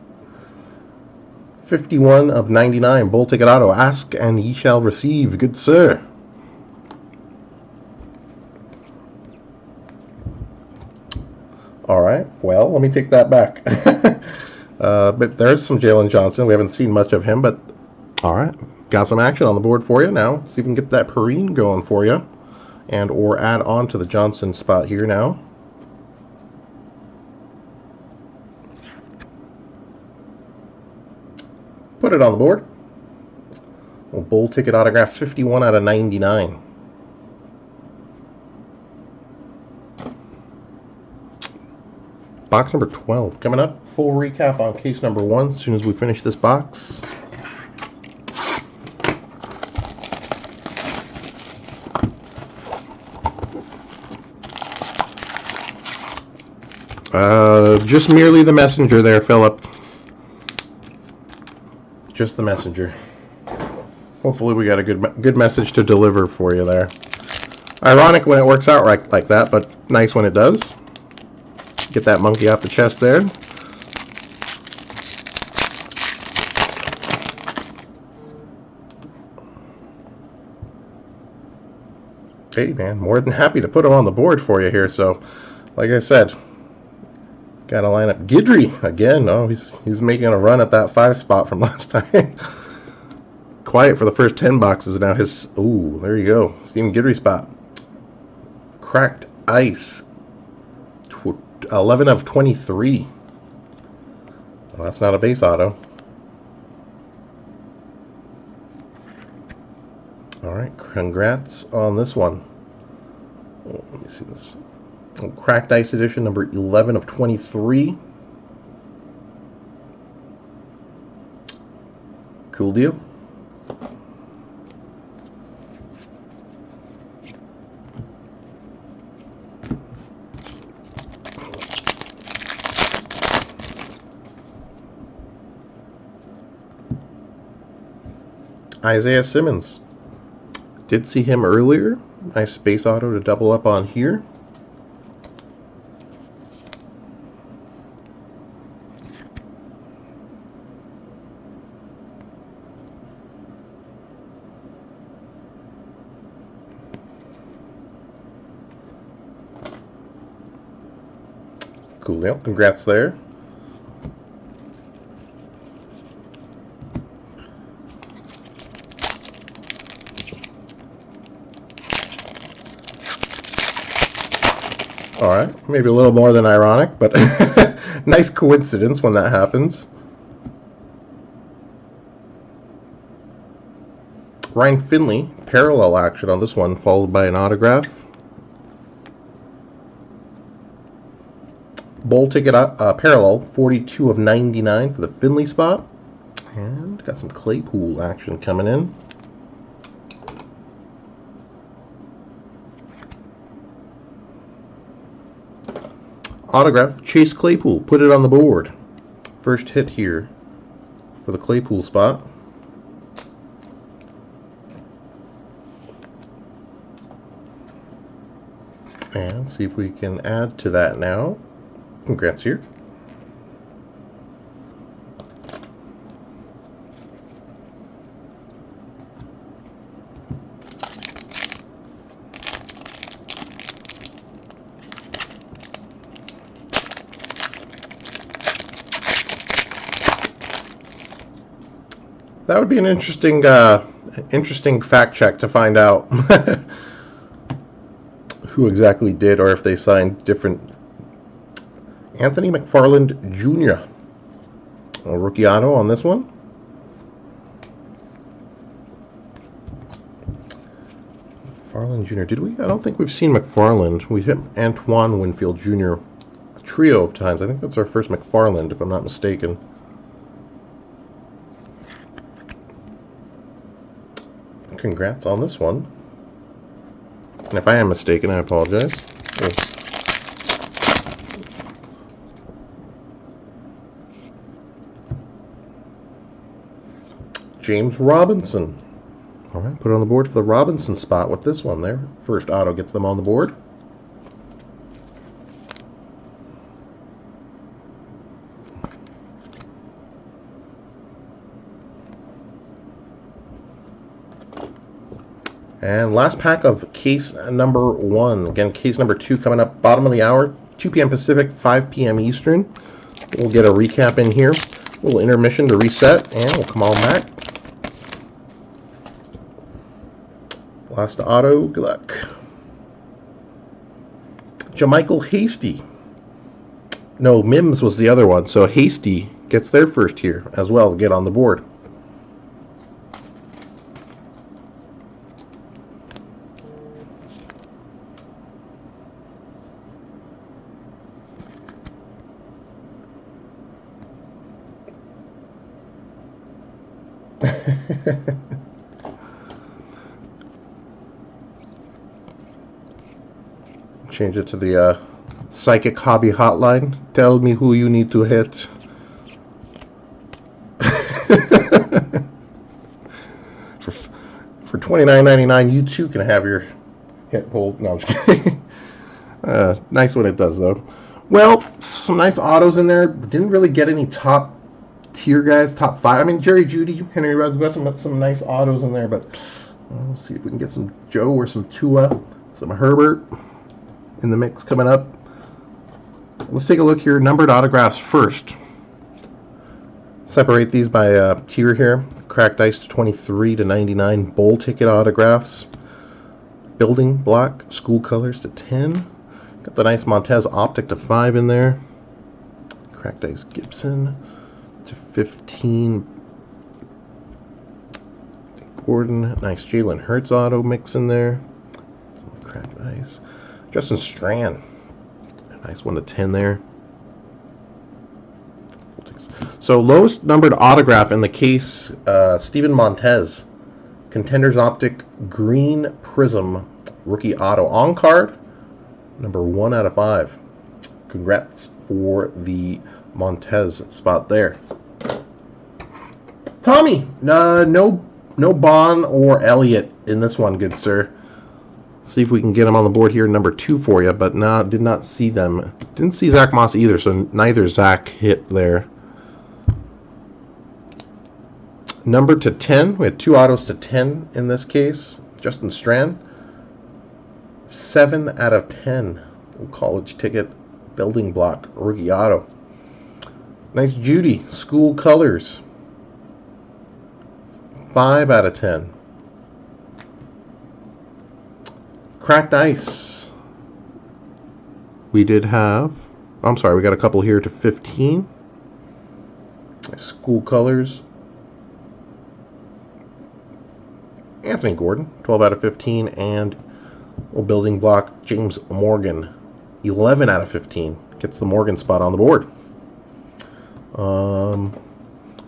51 of 99. Bull ticket auto. Ask and ye shall receive. Good sir. All right. Well, let me take that back. But there's some Jalen Johnson. We haven't seen much of him, but all right. Got some action on the board for you now. See if we can get that Perrine going for you, and or add on to the Johnson spot here now. Put it on the board. Bull ticket autograph, 51 out of 99. Box number 12 coming up. Full recap on case number 1 as soon as we finish this box. Just merely the messenger there, Philip. Just the messenger. Hopefully we got a good message to deliver for you there. Ironic when it works out like that, but nice when it does. Get that monkey off the chest there. Hey, man, more than happy to put them on the board for you here. So, like I said, got to line up Guidry again. Oh, he's making a run at that 5 spot from last time. Quiet for the first 10 boxes now. Ooh, there you go. Steven Guidry spot. Cracked Ice. 11 of 23. Well, that's not a base auto. All right, congrats on this one. Oh, let me see this. Cracked Ice edition number 11 of 23. Cool deal. Isaiah Simmons. Did see him earlier. Nice base auto to double up on here. Cool deal. Congrats there. All right, maybe a little more than ironic, but nice coincidence when that happens. Ryan Finley, parallel action on this one, followed by an autograph. Bowl ticket parallel, 42 of 99 for the Finley spot. And got some Claypool action coming in. Autograph, Chase Claypool, put it on the board. First hit here for the Claypool spot. And see if we can add to that now. Congrats here. That would be an interesting fact check to find out who exactly did, or if they signed different. Anthony McFarland Jr. A rookie auto on this one. McFarland Jr. Did we? I don't think we've seen McFarland. We hit Antoine Winfield Jr. a trio of times. I think that's our first McFarland, if I'm not mistaken. Congrats on this one. And if I am mistaken, I apologize. James Robinson. All right, put it on the board for the Robinson spot with this one there. First auto gets them on the board. And last pack of case number 1. Again, case number 2 coming up bottom of the hour, 2 p.m. Pacific, 5 p.m. Eastern. We'll get a recap in here. A little intermission to reset, and we'll come on back. Last auto, good luck. Jamichael Hasty. No, Mims was the other one, so Hasty gets their first here as well to get on the board. Change it to the Psychic Hobby Hotline. Tell me who you need to hit. For $29.99, you too can have your hit pulled. No, I'm just kidding. Nice when it does, though. Well, some nice autos in there. Didn't really get any top tier guys, top 5. I mean, Jerry Jeudy, Henry Ruggs, got some nice autos in there, but we'll see if we can get some Joe or some Tua. Some Herbert in the mix coming up. Let's take a look here. Numbered autographs first. Separate these by tier here. Cracked ice to 23 to 99. Bowl ticket autographs. Building block school colors to 10. Got the nice Montez optic to 5 in there. Cracked ice Gibson to 15. Gordon, nice Jalen Hurts auto mix in there. Some cracked ice. Justin Strand, a nice 1 to 10 there. So lowest numbered autograph in the case, Steven Montez, Contenders Optic Green Prism Rookie Auto on card, number 1 out of 5. Congrats for the Montez spot there. Tommy, no Bond or Elliott in this one, good sir. See if we can get them on the board here, number 2 for you, but no, did not see them. Didn't see Zach Moss either, so neither Zach hit there. Number to 10, we had 2 autos to 10 in this case. Justin Strand, 7 out of 10. College ticket, building block, rookie auto. Nice Judy, school colors, 5 out of 10. Cracked ice. We did have, I'm sorry, we got a couple here to 15. School colors. Anthony Gordon, 12 out of 15. And building block, James Morgan, 11 out of 15. Gets the Morgan spot on the board.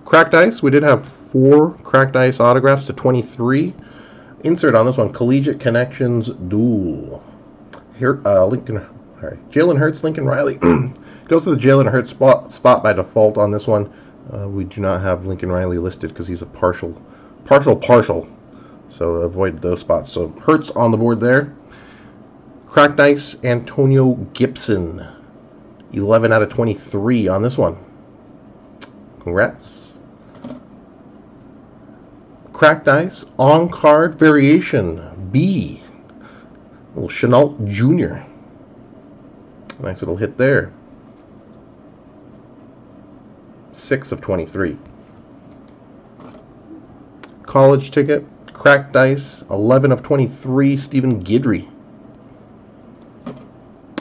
Cracked ice, we did have 4 cracked ice autographs to 23. Insert on this one, Collegiate Connections Duel. Here, Jalen Hurts, Lincoln Riley. Goes to the Jalen Hurts spot by default on this one. We do not have Lincoln Riley listed because he's a partial. So avoid those spots. So Hurts on the board there. Cracked ice, Antonio Gibson, 11 out of 23 on this one. Congrats. Cracked ice, on card variation B, little Chenault Jr. Nice little hit there. 6 of 23. College ticket, cracked ice, 11 of 23, Stephen Guidry.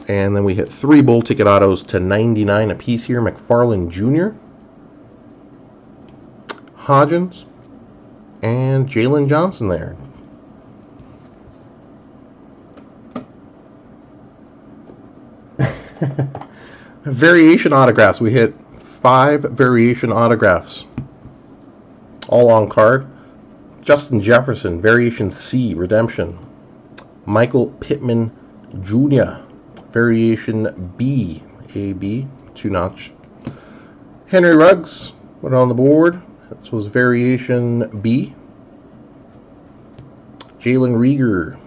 And then we hit 3 bowl ticket autos to 99 apiece here. McFarland Jr., Hodgins, and Jalen Johnson there. Variation autographs. We hit 5 variation autographs. All on card. Justin Jefferson, Variation C, Redemption. Michael Pittman Jr., Variation B, AB, 2-notch. Henry Ruggs, went on the board. This was Variation B. Jalen Reagor.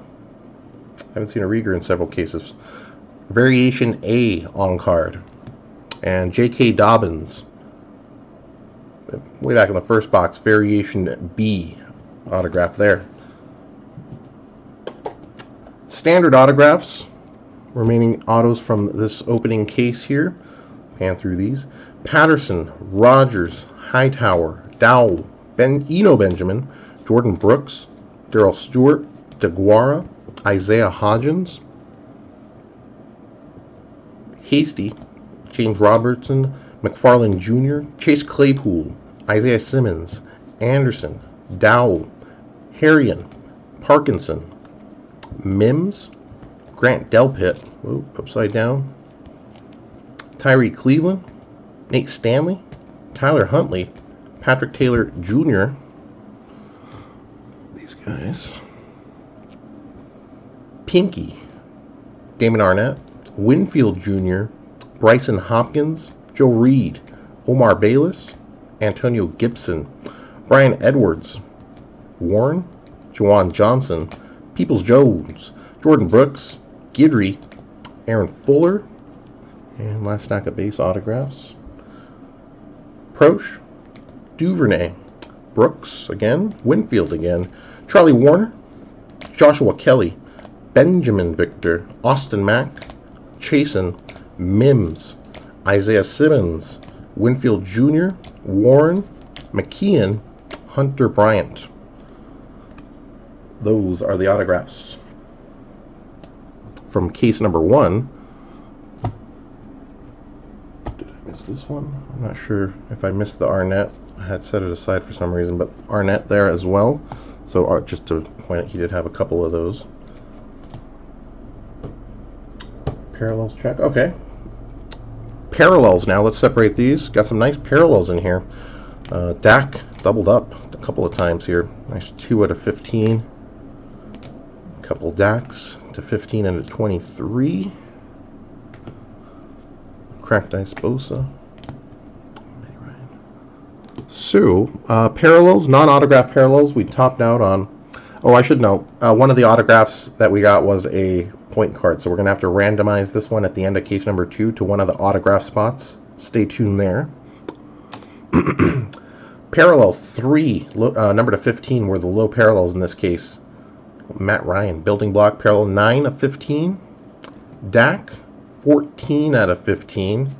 Haven't seen a Reagor in several cases. Variation A on card. And J.K. Dobbins. Way back in the first box, Variation B autograph there. Standard autographs. Remaining autos from this opening case here. Pan through these. Patterson, Rogers, Hightower, Dowell, Eno Benjamin, Jordan Brooks, Darrell Stewart, DeGuara, Isaiah Hodgins, Hasty, James Robertson, McFarland Jr., Chase Claypool, Isaiah Simmons, Anderson, Dowell, Harrion, Parkinson, Mims, Grant Delpit, upside down, Tyree Cleveland, Nate Stanley, Tyler Huntley, Patrick Taylor Jr., these guys, Pinky, Damon Arnett, Winfield Jr., Bryson Hopkins, Joe Reed, Omar Bayless, Antonio Gibson, Brian Edwards, Warren, Jawan Johnson, Peoples-Jones, Jordan Brooks, Guidry, Aaron Fuller, and last stack of base autographs. Proche, Duvernay, Brooks again, Winfield again, Charlie Warner, Joshua Kelly, Benjamin Victor, Austin Mack, Chasen, Mims, Isaiah Simmons, Winfield Jr., Warren, McKeon, Hunter Bryant. Those are the autographs from case number 1. Did I miss this one? I'm not sure if I missed the Arnett. I had set it aside for some reason, but Arnett there as well. So just to point out, he did have a couple of those. Parallels check. Okay. Parallels now. Let's separate these. Got some nice parallels in here. Dak doubled up a couple of times here. Nice 2 out of 15. A couple Daks to 15 and to 23. Cracked ice Bosa. So, parallels, non-autograph parallels, we topped out on. Oh, I should note, one of the autographs that we got was a point card, so we're going to have to randomize this one at the end of case number 2 to one of the autograph spots. Stay tuned there. Parallels, 3, number to 15 were the low parallels in this case. Matt Ryan, building block parallel 9 of 15. Dak, 14 out of 15.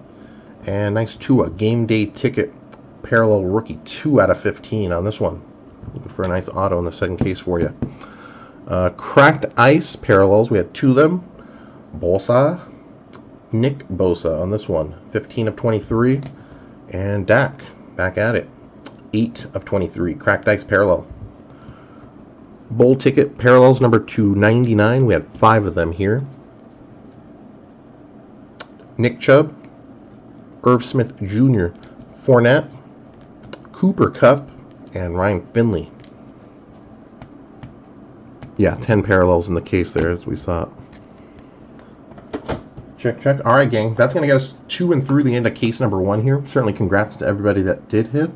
And nice Tua, game day ticket parallel rookie, 2 out of 15 on this one. Looking for a nice auto in the second case for you. Cracked ice parallels, we had 2 of them. Bosa, Nick Bosa on this one, 15 of 23. And Dak, back at it, 8 of 23. Cracked ice parallel. Bowl ticket parallels number 299, we had 5 of them here. Nick Chubb, Irv Smith Jr., Fournette, Cooper Kupp, and Ryan Finley. Yeah, 10 parallels in the case there as we saw it. Check, check. All right, gang. That's going to get us to and through the end of case number 1 here. Certainly congrats to everybody that did hit.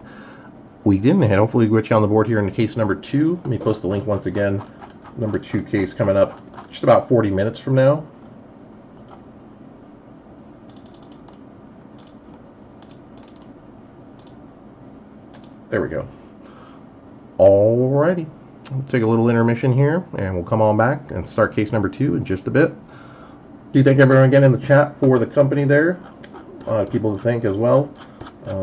We didn't hit. Hopefully we get you on the board here in case number 2. Let me post the link once again. Number 2 case coming up just about 40 minutes from now. There we go. Alrighty. We'll take a little intermission here, and we'll come on back and start case number 2 in just a bit. Do you thank everyone again in the chat for the company there? People to thank as well.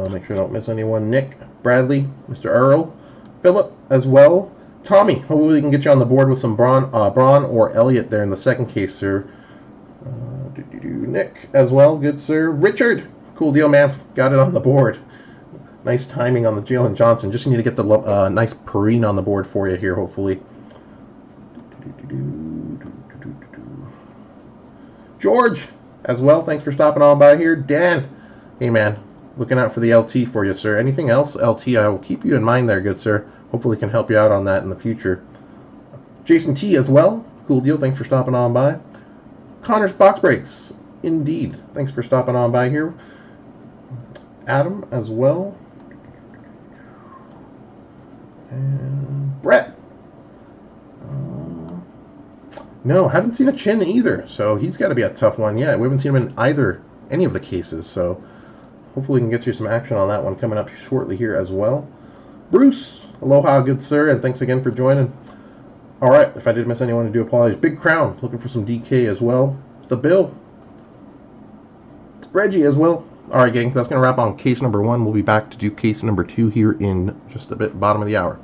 Make sure I don't miss anyone. Nick, Bradley, Mr. Earl, Philip as well. Tommy, hopefully we can get you on the board with some Braun or Elliott there in the second case, sir. Nick as well, good sir. Richard, cool deal, man. Got it on the board. Nice timing on the Jalen Johnson. Just need to get the nice Perrine on the board for you here, hopefully. George, as well. Thanks for stopping on by here. Dan, hey man, looking out for the LT for you, sir. Anything else, LT? I will keep you in mind there, good sir. Hopefully can help you out on that in the future. Jason T as well. Cool deal. Thanks for stopping on by. Connor's Box Breaks. Indeed. Thanks for stopping on by here. Adam as well. And Brett. No, haven't seen a Chin either, so he's got to be a tough one. Yeah, we haven't seen him in any of the cases, so hopefully we can get you some action on that one coming up shortly here as well. Bruce, aloha, good sir, and thanks again for joining. All right, if I did miss anyone, I do apologize. Big Crown, looking for some DK as well. The Bill. Reggie as well. All right, gang, that's going to wrap on case number 1. We'll be back to do case number 2 here in just a bit, bottom of the hour.